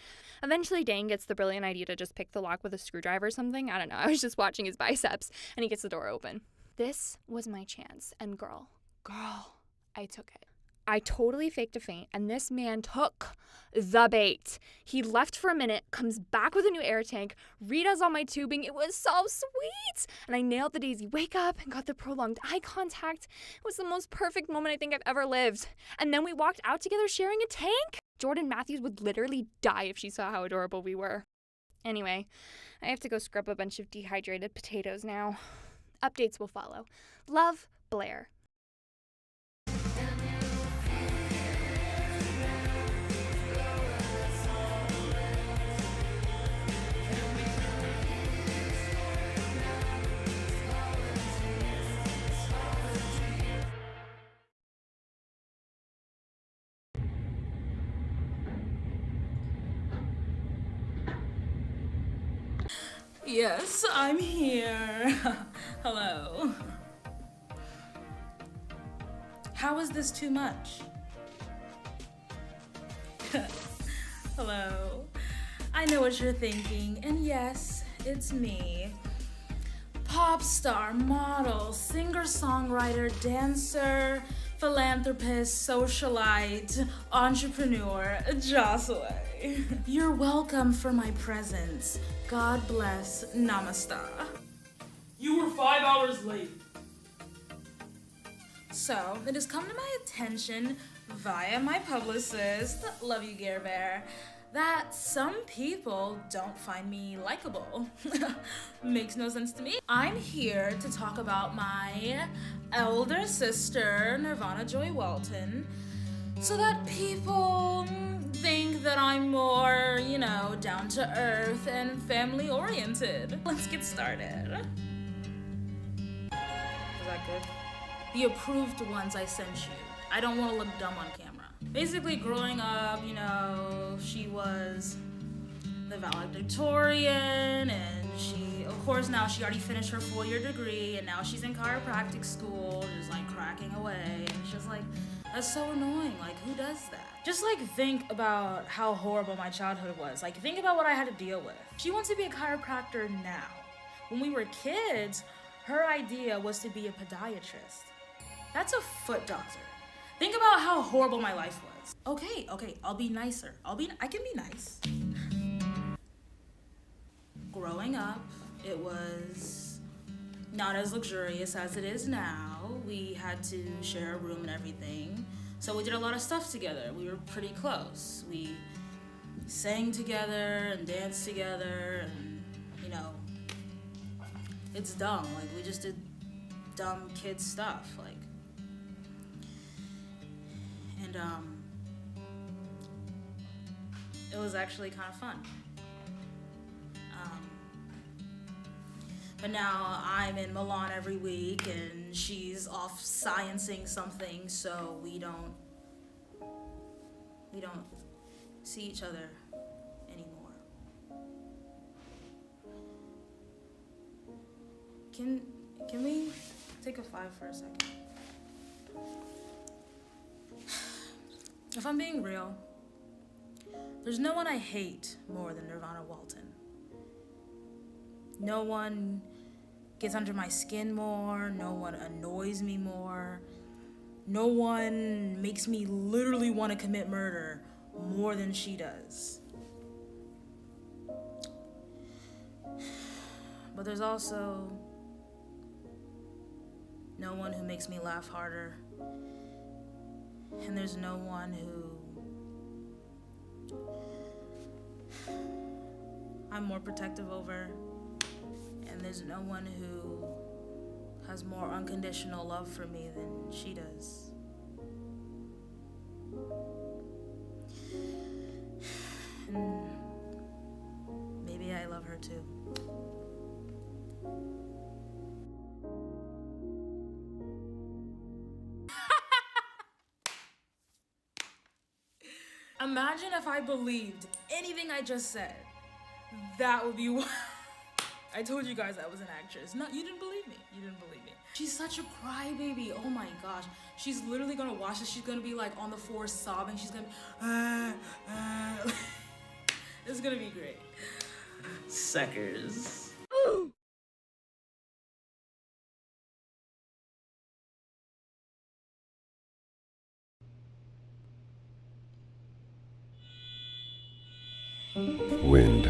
Eventually, Dane gets the brilliant idea to just pick the lock with a screwdriver or something. I don't know, I was just watching his biceps, and he gets the door open. This was my chance, and girl, I took it. I totally faked a faint, and this man took the bait. He left for a minute, comes back with a new air tank, redoes all my tubing. It was so sweet. And I nailed the daisy wake up and got the prolonged eye contact. It was the most perfect moment I think I've ever lived. And then we walked out together sharing a tank. Jordan Matthews would literally die if she saw how adorable we were. Anyway, I have to go scrub a bunch of dehydrated potatoes now. Updates will follow. Love, Blair. Yes, I'm here. Hello. How is this too much? Hello. I know what you're thinking, and yes, it's me. Pop star, model, singer-songwriter, dancer, philanthropist, socialite, entrepreneur, Josue. You're welcome for my presence. God bless. Namaste. You were 5 hours late. So, it has come to my attention via my publicist, love you, Gare Bear, that some people don't find me likable. Makes no sense to me. I'm here to talk about my elder sister, Nirvana Joy Walton, so that people think that I'm more, down to earth and family oriented. Let's get started. Is that good? The approved ones I sent you. I don't want to look dumb on camera. Basically, growing up, she was the valedictorian, and of course, now she already finished her 4-year degree, and now she's in chiropractic school, just like cracking away. And it's just like, that's so annoying. Like, who does that? Just like think about how horrible my childhood was. Like, think about what I had to deal with. She wants to be a chiropractor now. When we were kids, her idea was to be a podiatrist. That's a foot doctor. Think about how horrible my life was. Okay, I'll be nicer. I can be nice. Growing up, it was not as luxurious as it is now. We had to share a room and everything. So we did a lot of stuff together. We were pretty close. We sang together and danced together, and it's dumb. Like, we just did dumb kid stuff. Like, and it was actually kind of fun. But now I'm in Milan every week, and she's off sciencing something, so we don't see each other anymore. Can we take a 5 for a second? If I'm being real, there's no one I hate more than Nirvana Walton. No one gets under my skin more, no one annoys me more, no one makes me literally want to commit murder more than she does. But there's also no one who makes me laugh harder, and there's no one who I'm more protective over. And there's no one who has more unconditional love for me than she does. And maybe I love her too. Imagine if I believed anything I just said. That would be what... I told you guys I was an actress. No, you didn't believe me. She's such a crybaby. Oh my gosh. She's literally gonna watch this. She's gonna be like on the floor sobbing. She's gonna be, It's gonna be great. Suckers. Wind.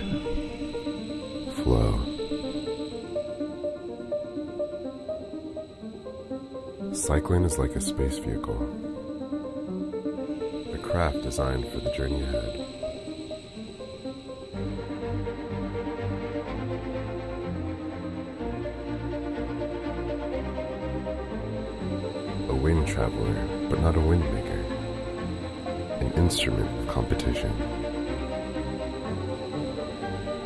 Flow. Cycling is like a space vehicle, a craft designed for the journey ahead. A wind traveler, but not a wind maker, an instrument of competition,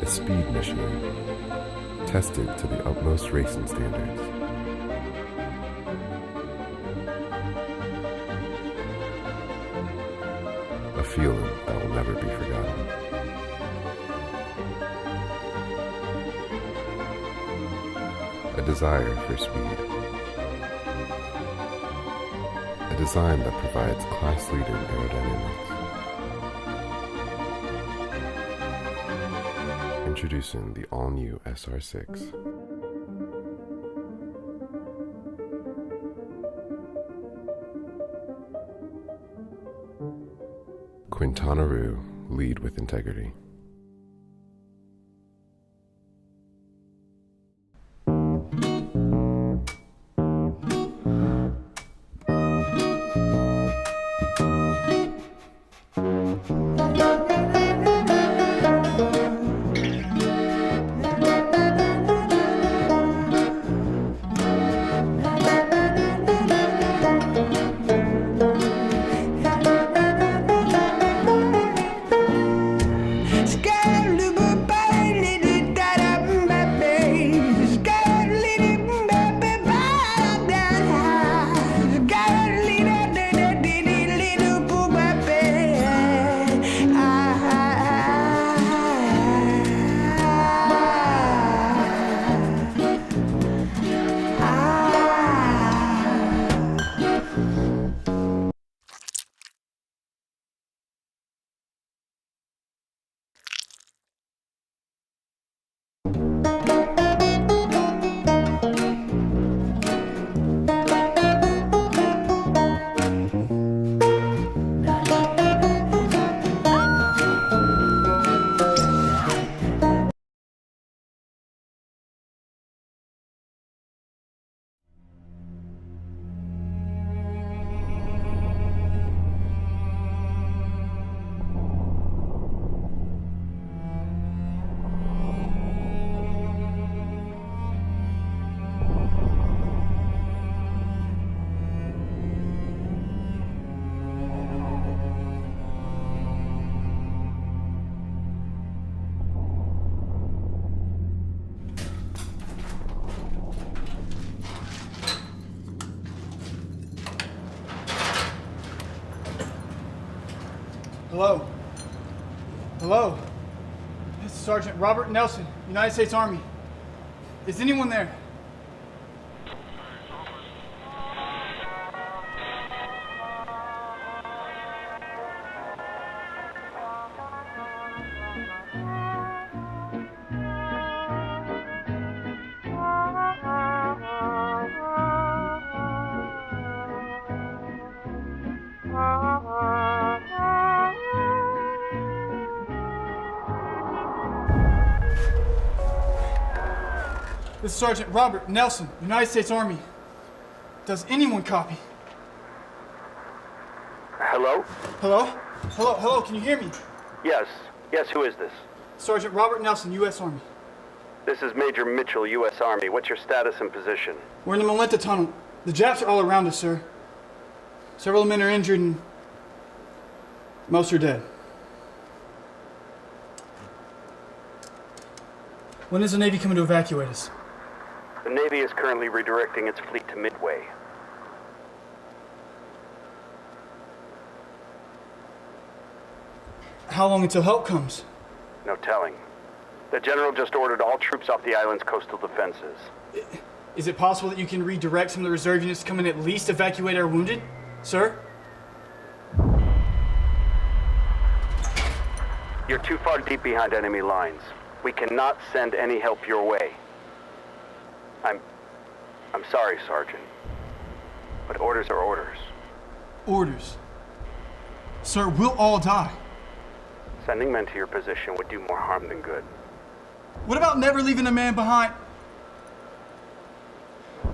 a speed machine, tested to the utmost racing standards. A feeling that will never be forgotten. desire for speed. A design that provides class-leading aerodynamics. Introducing the all-new SR6. Quintana Roo, lead with integrity. Hello? Hello? This is Sergeant Robert Nelson, United States Army. Is anyone there? This is Sergeant Robert Nelson, United States Army. Does anyone copy? Hello? Hello? Hello, hello, can you hear me? Yes. Yes, who is this? Sergeant Robert Nelson, U.S. Army. This is Major Mitchell, U.S. Army. What's your status and position? We're in the Malenta Tunnel. The Japs are all around us, sir. Several men are injured and most are dead. When is the Navy coming to evacuate us? The Navy is currently redirecting its fleet to Midway. How long until help comes? No telling. The General just ordered all troops off the island's coastal defenses. Is it possible that you can redirect some of the reserve units to come and at least evacuate our wounded, sir? You're too far deep behind enemy lines. We cannot send any help your way. I'm sorry, Sergeant. But orders are orders. Orders? Sir, we'll all die. Sending men to your position would do more harm than good. What about never leaving a man behind?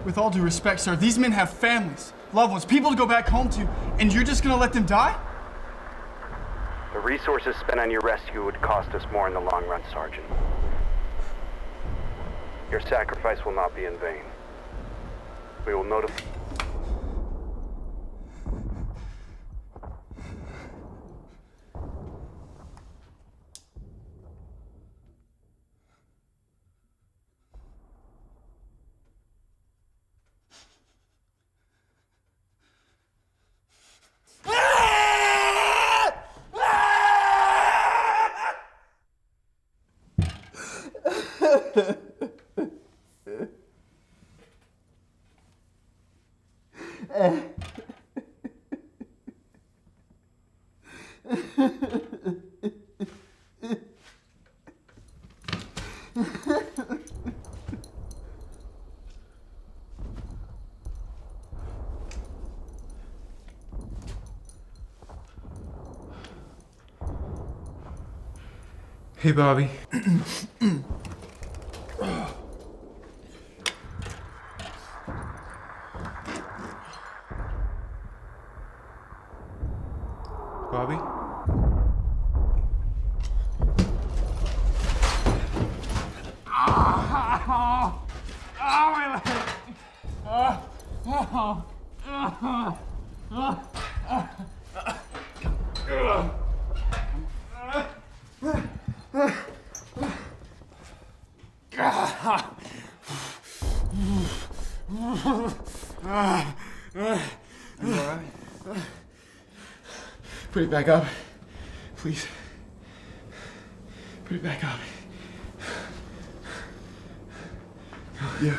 With all due respect, sir, these men have families, loved ones, people to go back home to, and you're just gonna let them die? The resources spent on your rescue would cost us more in the long run, Sergeant. Your sacrifice will not be in vain. We will notify... Hey, Bobby. Bobby? Put it back up. Please. Put it back up. Yeah.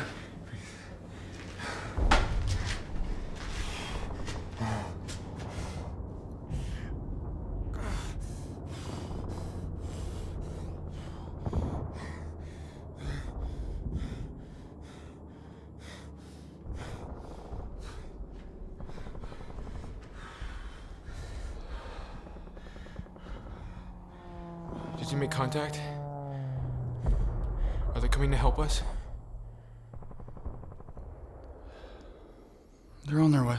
Did you make contact? Are they coming to help us? They're on their way.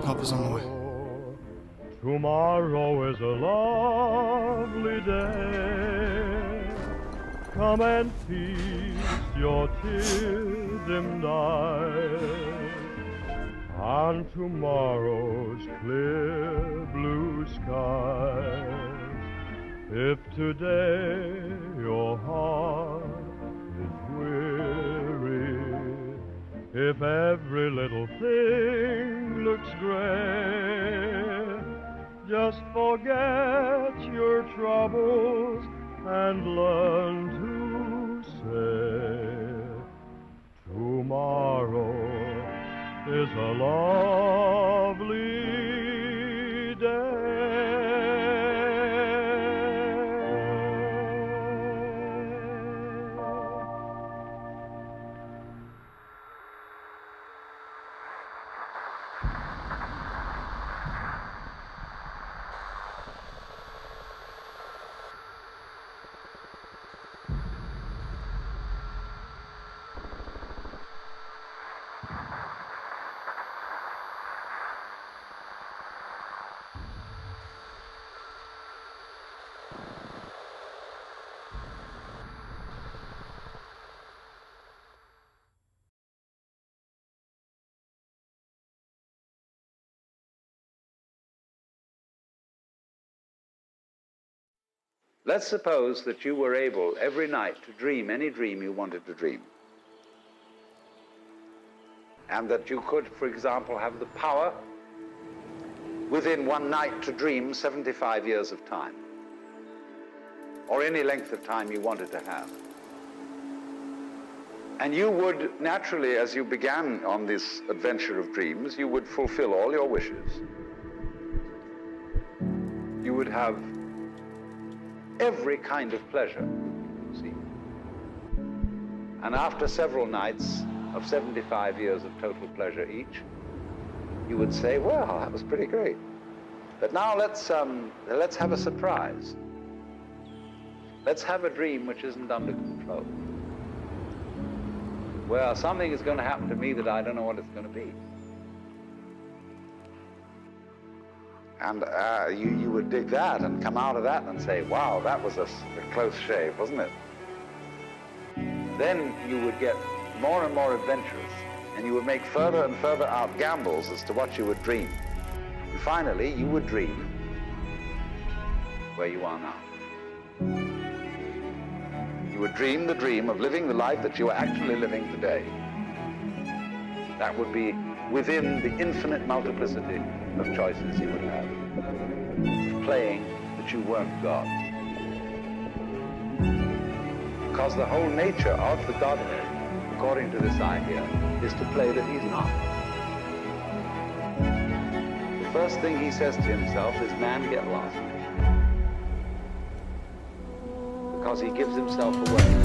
Help is on the way. Tomorrow is a lovely day. Come and feast your tear-dimmed eyes on tomorrow's clear blue skies. If today your heart is weary, if every little thing looks gray, just forget your troubles and learn to say, tomorrow is a lovely day. Let's suppose that you were able every night to dream any dream you wanted to dream. And that you could, for example, have the power within one night to dream 75 years of time, or any length of time you wanted to have. And you would naturally, as you began on this adventure of dreams, you would fulfill all your wishes. You would have every kind of pleasure, see. And after several nights of 75 years of total pleasure each, you would say, well, that was pretty great. But now let's have a surprise. Let's have a dream which isn't under control. Well, something is going to happen to me that I don't know what it's going to be. And you would dig that and come out of that and say, wow, that was a close shave, wasn't it? Then you would get more and more adventurous, and you would make further and further out gambles as to what you would dream. And finally, you would dream where you are now. You would dream the dream of living the life that you are actually living today. That would be within the infinite multiplicity of choices you would have, playing that you weren't God. Because the whole nature of the Godhead, according to this idea, is to play that he's not. The first thing he says to himself is, man, get lost. Because he gives himself away.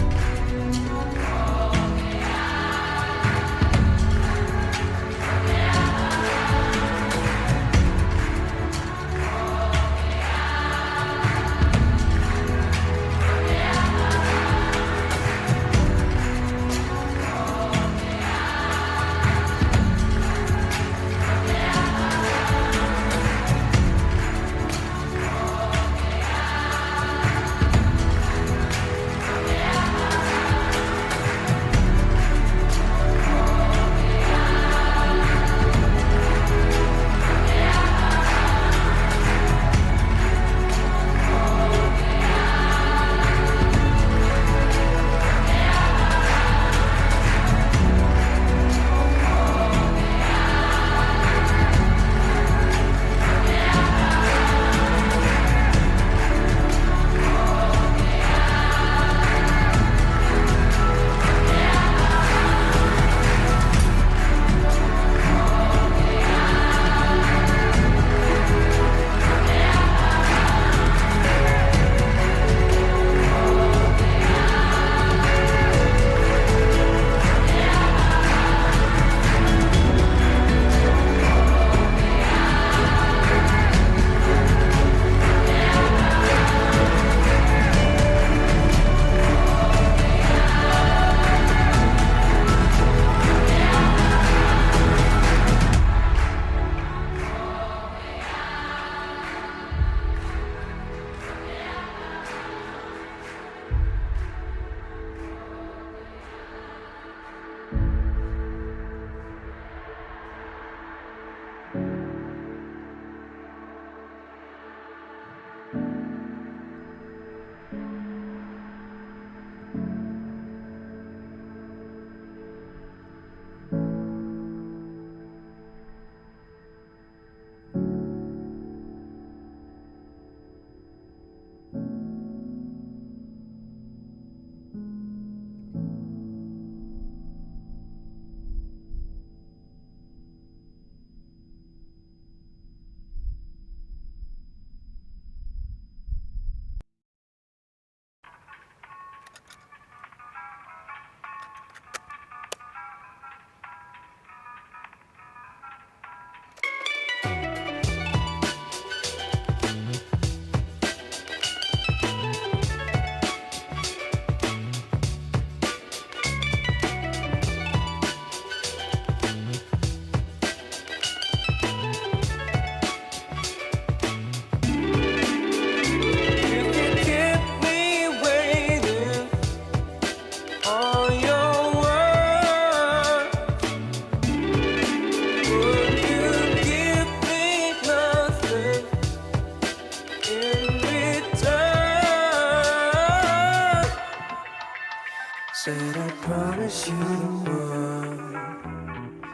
promise you the world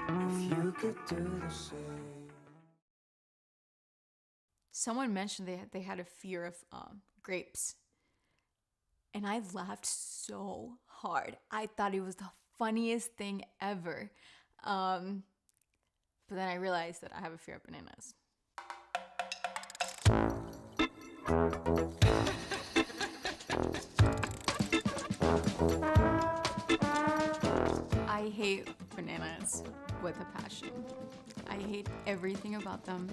if you could do the same. Someone mentioned they had a fear of grapes. And I laughed so hard. I thought it was the funniest thing ever. But then I realized that I have a fear of bananas. I hate bananas with a passion. I hate everything about them.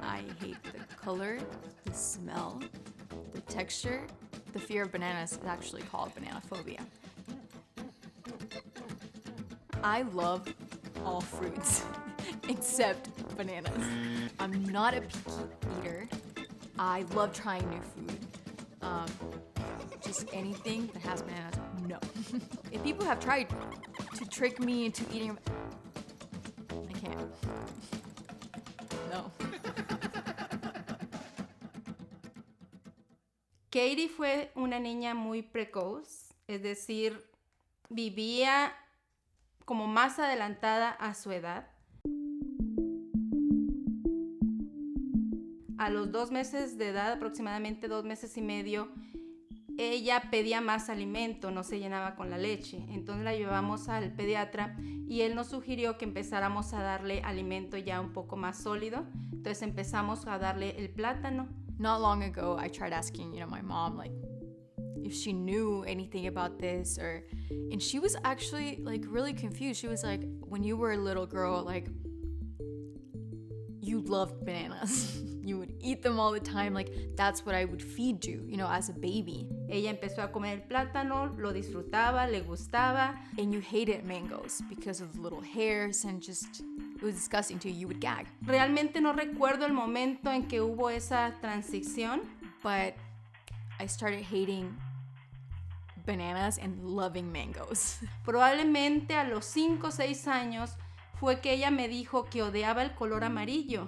I hate the color, the smell, the texture. The fear of bananas is actually called banana phobia. I love all fruits except bananas. I'm not a picky eater. I love trying new food. Just anything that has bananas, no. If people have tried to trick me into eating, I can't. No. Katie fue una niña muy precoz, es decir, vivía como más adelantada a su edad. A los 2 meses de edad, aproximadamente 2 meses y medio, ella pedía más alimento, no se llenaba con la leche. Entonces la llevamos al pediatra y él nos sugirió que empezáramos a darle alimento ya un poco más sólido. Entonces empezamos a darle el plátano. Not long ago, I tried asking, my mom, like, if she knew anything about this, and she was actually, like, really confused. She was like, when you were a little girl, like, you loved bananas. You would eat them all the time, like, that's what I would feed you, as a baby. Ella empezó a comer el plátano, lo disfrutaba, le gustaba. And you hated mangoes because of the little hairs and just... It was disgusting to you. You would gag. Realmente no recuerdo el momento en que hubo esa transición. But I started hating bananas and loving mangoes. Probablemente a los 5 o 6 años fue que ella me dijo que odiaba el color amarillo.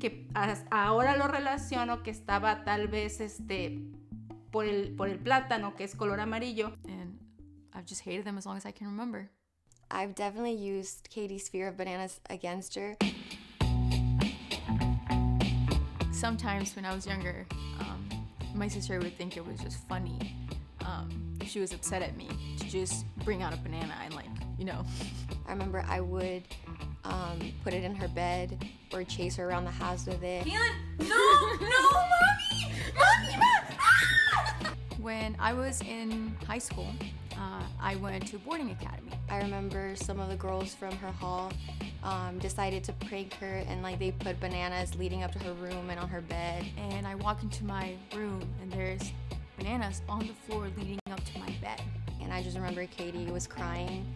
Que ahora lo relaciono que estaba tal vez por el plátano, que es color amarillo. And I've just hated them as long as I can remember. I've definitely used Katie's fear of bananas against her. Sometimes when I was younger, my sister would think it was just funny if she was upset at me to just bring out a banana and I remember I would put it in her bed or chase her around the house with it. No, mommy! When I was in high school, I went to a boarding academy. I remember some of the girls from her hall decided to prank her and they put bananas leading up to her room and on her bed. And I walk into my room and there's bananas on the floor leading up to my bed. And I just remember Katie was crying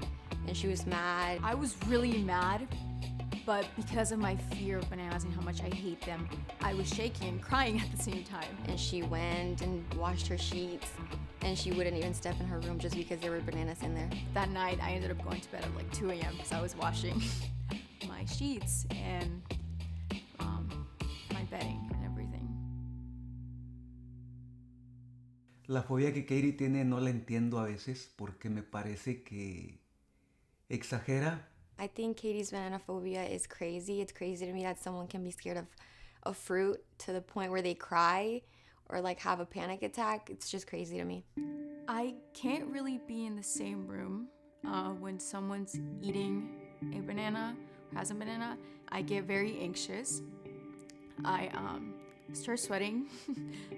and she was mad. I was really mad, but because of my fear of bananas and how much I hate them, I was shaking and crying at the same time. And she went and washed her sheets and she wouldn't even step in her room just because there were bananas in there. That night, I ended up going to bed at 2 a.m. because I was washing my sheets and my bedding and everything. La fobia que Katie tiene no la entiendo a veces porque me parece que exagera. I think Katie's banana phobia is crazy. It's crazy to me that someone can be scared of fruit to the point where they cry or have a panic attack. It's just crazy to me. I can't really be in the same room when someone's eating a banana or has a banana. I get very anxious. I start sweating.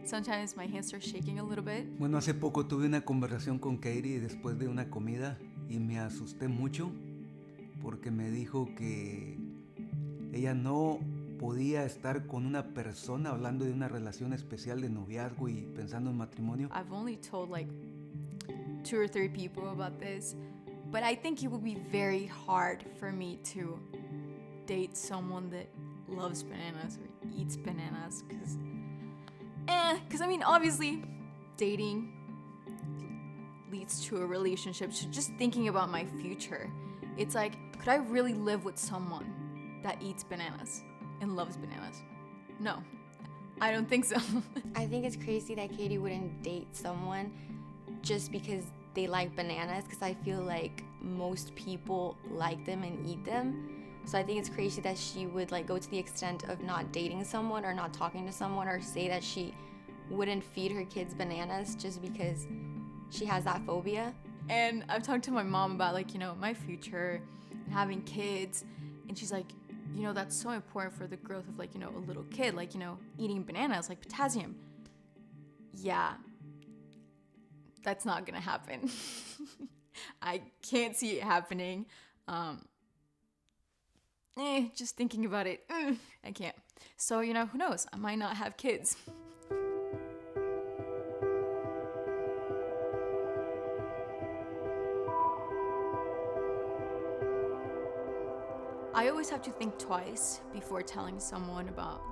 Sometimes my hands start shaking a little bit. Bueno, hace poco tuve una conversación con Katie después de una comida y me asusté mucho porque me dijo que ella no podía estar con una persona hablando de una relación especial de noviazgo y pensando en matrimonio. I've only told 2 or 3 people about this, but I think it would be very hard for me to date someone that loves bananas or eats bananas because I mean, obviously dating leads to a relationship. So just thinking about my future, it's could I really live with someone that eats bananas and loves bananas? No, I don't think so. I think it's crazy that Katie wouldn't date someone just because they like bananas, because I feel like most people like them and eat them. So I think it's crazy that she would like go to the extent of not dating someone or not talking to someone, or say that she wouldn't feed her kids bananas just because she has that phobia. And I've talked to my mom about like, you know, my future and having kids, and she's like, you know, that's so important for the growth of like, you know, a little kid, like, you know, eating bananas, like potassium. Yeah, that's not gonna happen. I can't see it happening. Just thinking about it, I can't. So, you know, who knows? I might not have kids. I always have to think twice before telling someone about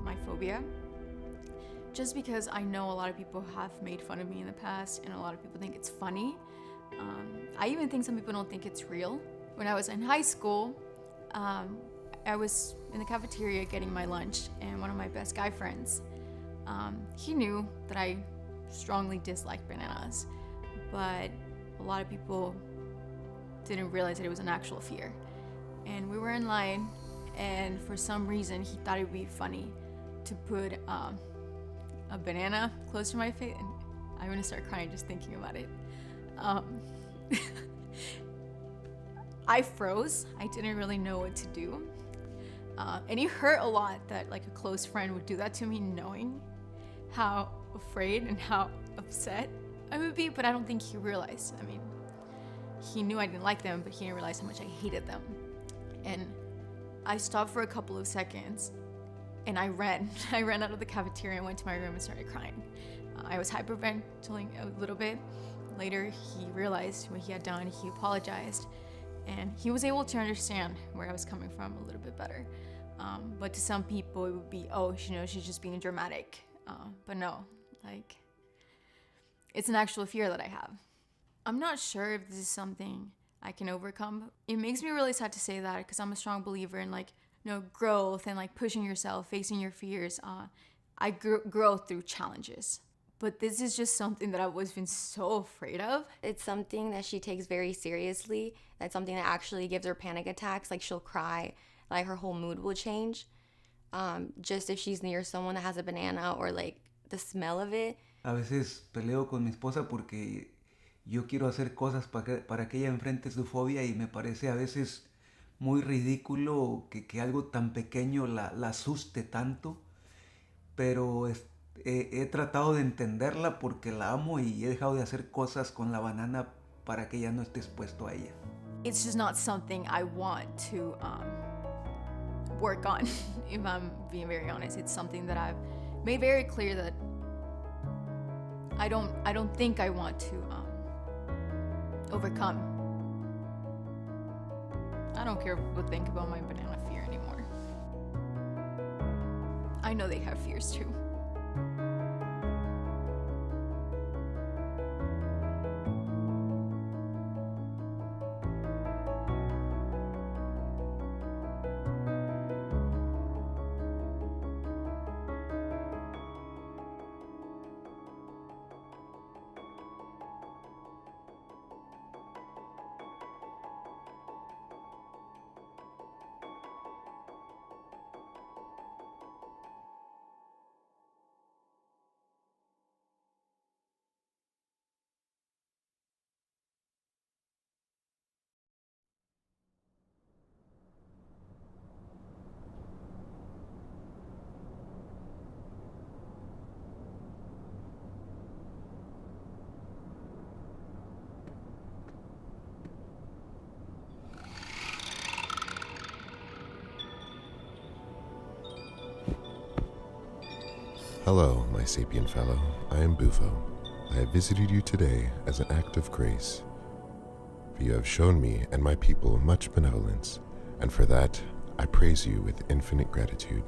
my phobia. Just because I know a lot of people have made fun of me in the past, and a lot of people think it's funny. I even think some people don't think it's real. When I was in high school, I was in the cafeteria getting my lunch, and one of my best guy friends, he knew that I strongly disliked bananas, but a lot of people didn't realize that it was an actual fear. And we were in line, and for some reason he thought it would be funny to put a banana close to my face, and I'm gonna start crying just thinking about it. I froze. I didn't really know what to do. And it hurt a lot that like a close friend would do that to me, knowing how afraid and how upset I would be, but I don't think he realized. I mean, he knew I didn't like them, but he didn't realize how much I hated them. And I stopped for a couple of seconds, and I ran. I ran out of the cafeteria and went to my room and started crying. I was hyperventilating a little bit. Later, he realized what he had done. He apologized, and he was able to understand where I was coming from a little bit better. But to some people, it would be, oh, you know, she's just being dramatic. But no, like, it's an actual fear that I have. I'm not sure if this is something I can overcome. It makes me really sad to say that, because I'm a strong believer in like, you know, growth and like pushing yourself, facing your fears. I grow through challenges. But this is just something that I've always been so afraid of. It's something that she takes very seriously. That's something that actually gives her panic attacks. Like, she'll cry, like her whole mood will change. Just if she's near someone that has a banana, or like the smell of it. A veces peleo con mi esposa porque yo quiero hacer cosas para que ella enfrente su fobia, y me parece a veces muy ridículo que algo tan pequeño la asuste tanto, pero he tratado de entenderla porque la amo, y he dejado de hacer cosas con la banana para que ella no esté expuesto a ella. It's just not something I want to work on, if I'm being very honest. It's something that I've made very clear that I don't think I want to overcome. I don't care what people think about my banana fear anymore. I know they have fears too. Hello, my sapient fellow. I am Bufo. I have visited you today as an act of grace. For you have shown me and my people much benevolence, and for that I praise you with infinite gratitude.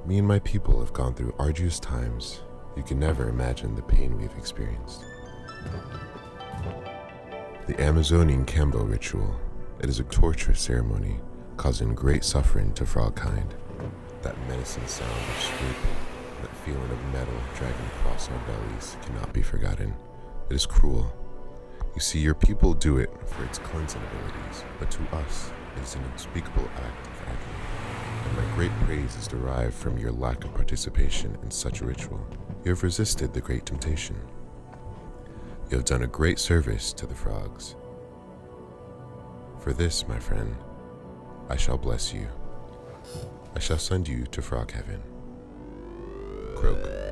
Me and my people have gone through arduous times. You can never imagine the pain we have experienced. The Amazonian Kambo ritual. It is a torturous ceremony, causing great suffering to frogkind. That menacing sound of scraping, that feeling of metal dragging across our bellies cannot be forgotten. It is cruel. You see, your people do it for its cleansing abilities, but to us, it is an unspeakable act of agony. And my great praise is derived from your lack of participation in such a ritual. You have resisted the great temptation. You have done a great service to the frogs. For this, my friend, I shall bless you. I shall send you to Frog Heaven. Croak.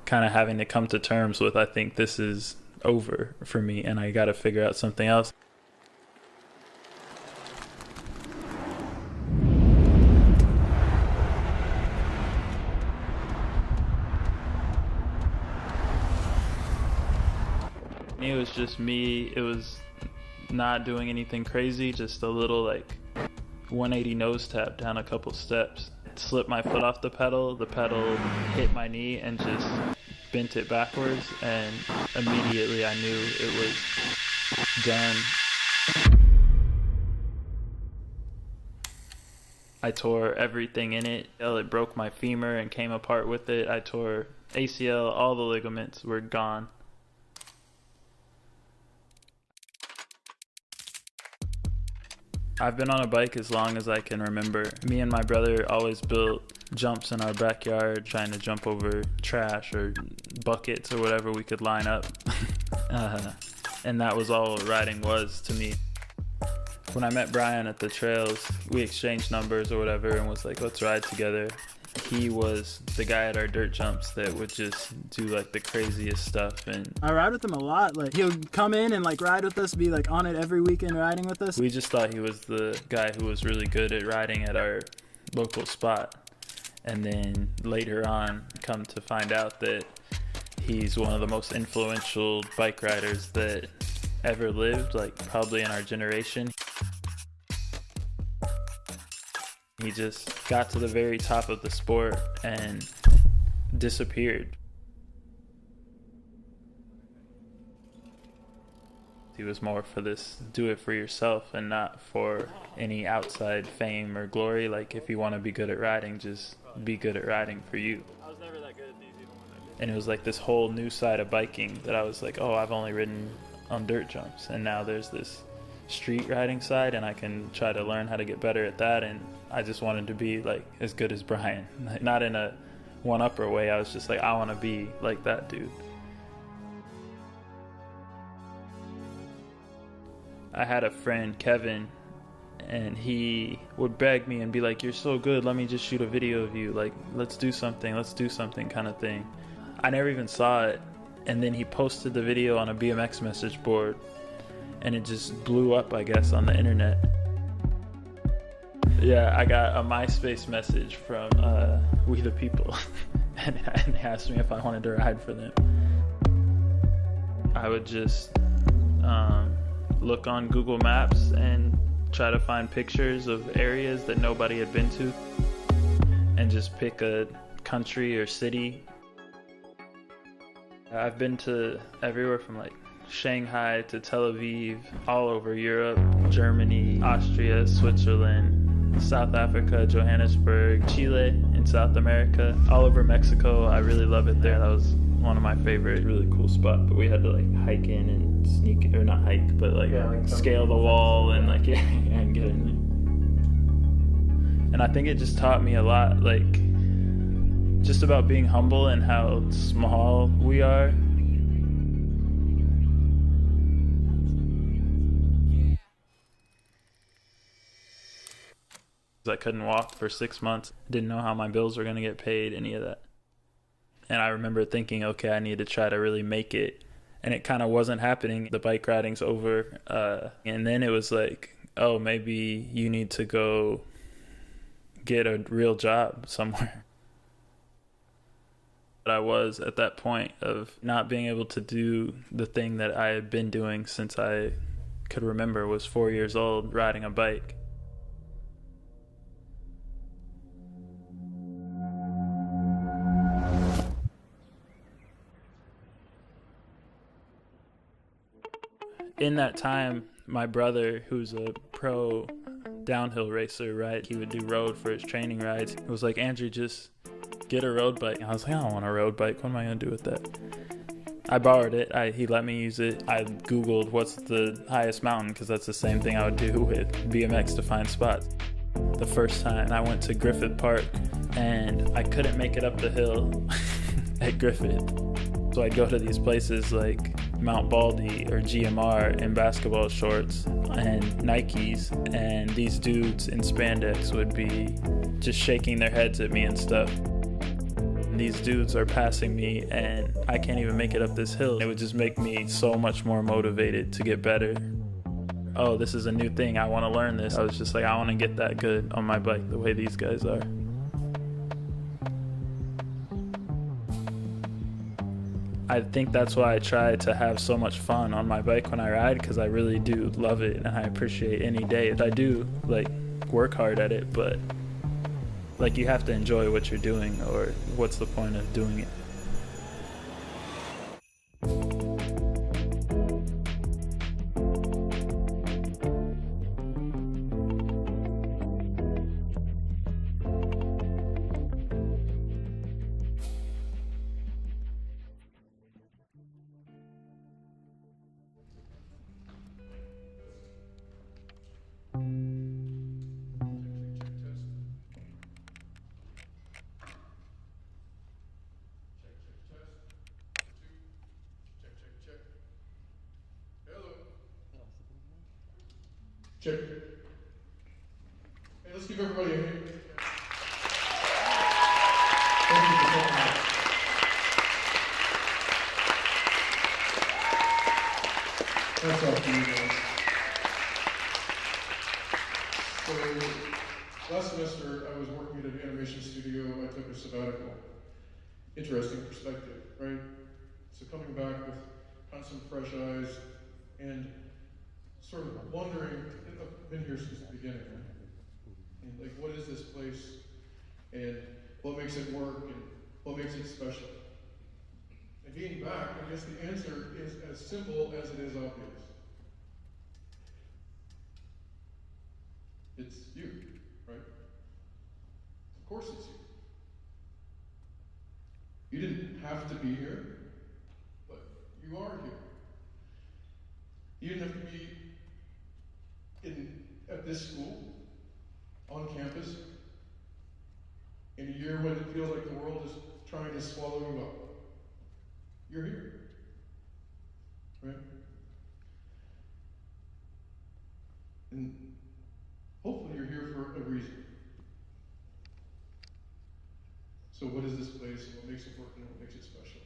kind of having to come to terms with, I think this is over for me and I got to figure out something else. It was just me. It was not doing anything crazy, just a little like 180 nose tap down a couple steps. Slipped my foot off the pedal hit my knee and just bent it backwards, and immediately I knew it was done. I tore everything in it. It broke my femur and came apart with it. I tore ACL, all the ligaments were gone. I've been on a bike as long as I can remember. Me and my brother always built jumps in our backyard, trying to jump over trash or buckets or whatever we could line up. And that was all riding was to me. When I met Brian at the trails, we exchanged numbers or whatever and was like, let's ride together. He was the guy at our dirt jumps that would just do like the craziest stuff, and I ride with him a lot. Like, he'll come in and like ride with us, be like on it every weekend riding with us. We just thought he was the guy who was really good at riding at our local spot. And then later on, come to find out that he's one of the most influential bike riders that ever lived, like probably in our generation. He just got to the very top of the sport and disappeared. He was more for this do it for yourself and not for any outside fame or glory. Like, if you want to be good at riding, just be good at riding for you. I was never that good at these even. And it was like this whole new side of biking that I was like, oh, I've only ridden on dirt jumps, and now there's this street riding side, and I can try to learn how to get better at that. And I just wanted to be like as good as Brian, not in a one-upper way. I was just like, I want to be like that dude. I had a friend, Kevin, and he would beg me and be like, you're so good, let me just shoot a video of you, like let's do something kind of thing. I never even saw it, and then he posted the video on a BMX message board, and it just blew up, I guess, on the internet. Yeah, I got a MySpace message from We the People, and they asked me if I wanted to ride for them. I would just look on Google Maps and try to find pictures of areas that nobody had been to, and just pick a country or city. I've been to everywhere from like Shanghai to Tel Aviv, all over Europe, Germany, Austria, Switzerland, South Africa, Johannesburg, Chile in South America, all over Mexico. I really love it there. That was one of my favorite, really cool spots. But we had to like hike in and sneak, or not hike, but like scale the wall and like and get in there. And I think it just taught me a lot, like just about being humble and how small we are. I couldn't walk for 6 months, didn't know how my bills were going to get paid, any of that. And I remember thinking, okay, I need to try to really make it. And it kind of wasn't happening. The bike riding's over. And then it was like, oh, maybe you need to go get a real job somewhere. But I was at that point of not being able to do the thing that I had been doing since I could remember, was 4 years old, riding a bike. In that time, my brother, who's a pro downhill racer, right, he would do road for his training rides. It was like, Andrew, just get a road bike. And I was like, I don't want a road bike. What am I going to do with that? I borrowed it. He let me use it. I Googled what's the highest mountain, because that's the same thing I would do with BMX to find spots. The first time I went to Griffith Park, and I couldn't make it up the hill at Griffith. So I'd go to these places like Mount Baldy or GMR in basketball shorts and Nikes, and these dudes in spandex would be just shaking their heads at me and stuff. these dudes are passing me and I can't even make it up this hill. It would just make me so much more motivated to get better. Oh, this is a new thing. I want to learn this. I was just like, I want to get that good on my bike the way these guys are. I think that's why I try to have so much fun on my bike when I ride, because I really do love it and I appreciate any day. I do like work hard at it, but like you have to enjoy what you're doing, or what's the point of doing it? Check. Hey, let's give everybody a hand. Thank you for coming out. That's all for you guys. So, last semester I was working at an animation studio. I took a sabbatical. Interesting perspective, right? So coming back with kind of some fresh eyes and sort of wondering, I've been here since the beginning, right? And like, what is this place? And what makes it work? And what makes it special? And being back, I guess the answer is as simple as it is obvious. It's you, right? Of course it's you. You didn't have to be here, but you are here. You didn't have to be at this school, on campus, in a year when it feels like the world is trying to swallow you up. You're here, right? And hopefully you're here for a reason. So what is this place, and what makes it work, and what makes it special?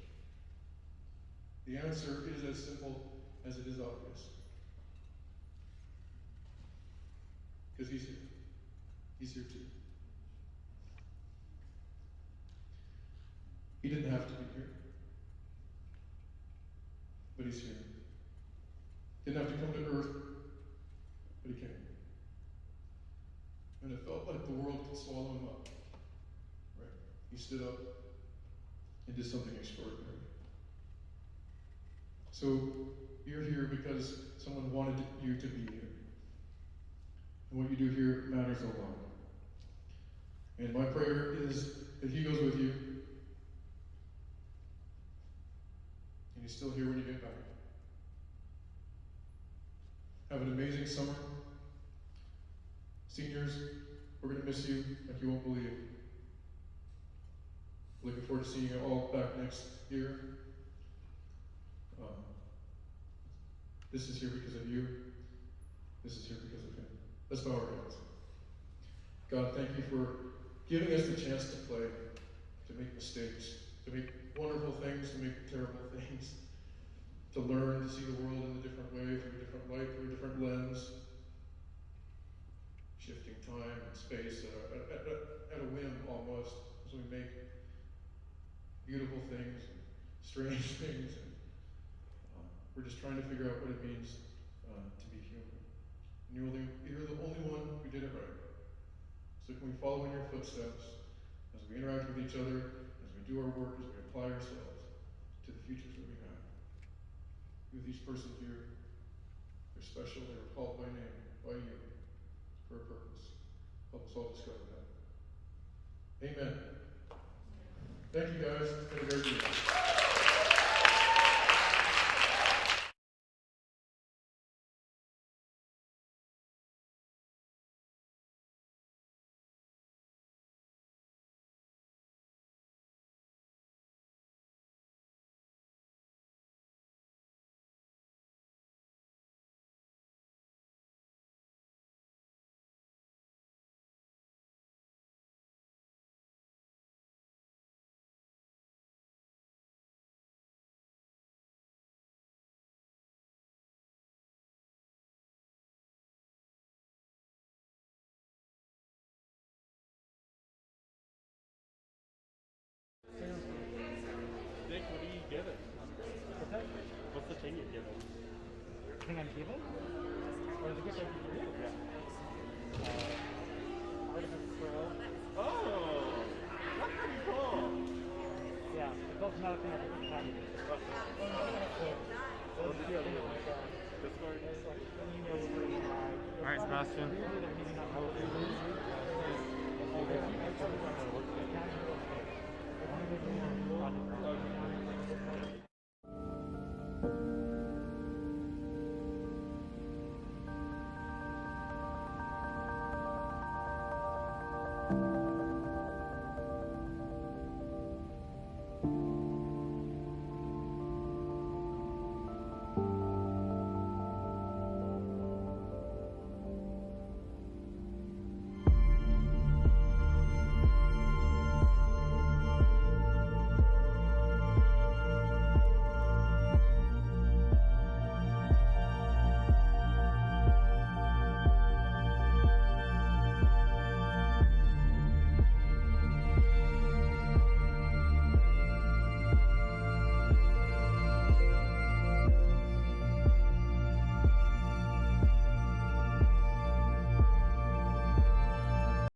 The answer is as simple as it is obvious. Because he's here. He's here too. He didn't have to be here, but he's here. Didn't have to come to earth, but he came. And it felt like the world could swallow him up. Right? He stood up and did something extraordinary. So you're here because someone wanted you to be here. And what you do here matters a lot. And my prayer is that he goes with you, and he's still here when you get back. Have an amazing summer. Seniors, we're going to miss you like you won't believe. Looking forward to seeing you all back next year. This is here because of you. This is here because of him. Let's bow our heads. God, thank you for giving us the chance to play, to make mistakes, to make wonderful things, to make terrible things, to learn, to see the world in a different way, through a different light, through a different lens, shifting time and space at a whim almost, as we make beautiful things, and strange things. And, we're just trying to figure out what it means to be human. And you're the only one who did it right. So can we follow in your footsteps as we interact with each other, as we do our work, as we apply ourselves to the futures that we have. With each person here, they're special, they were called by name, by you, for a purpose. Help us all discover that. Amen. Thank you guys. It's been a great year. everything I'm given? Or is it just everything for you? Yeah. Artemis Pearl. Oh! That's pretty cool! Yeah, it's also not a thing I've ever had. Alright, Sebastian.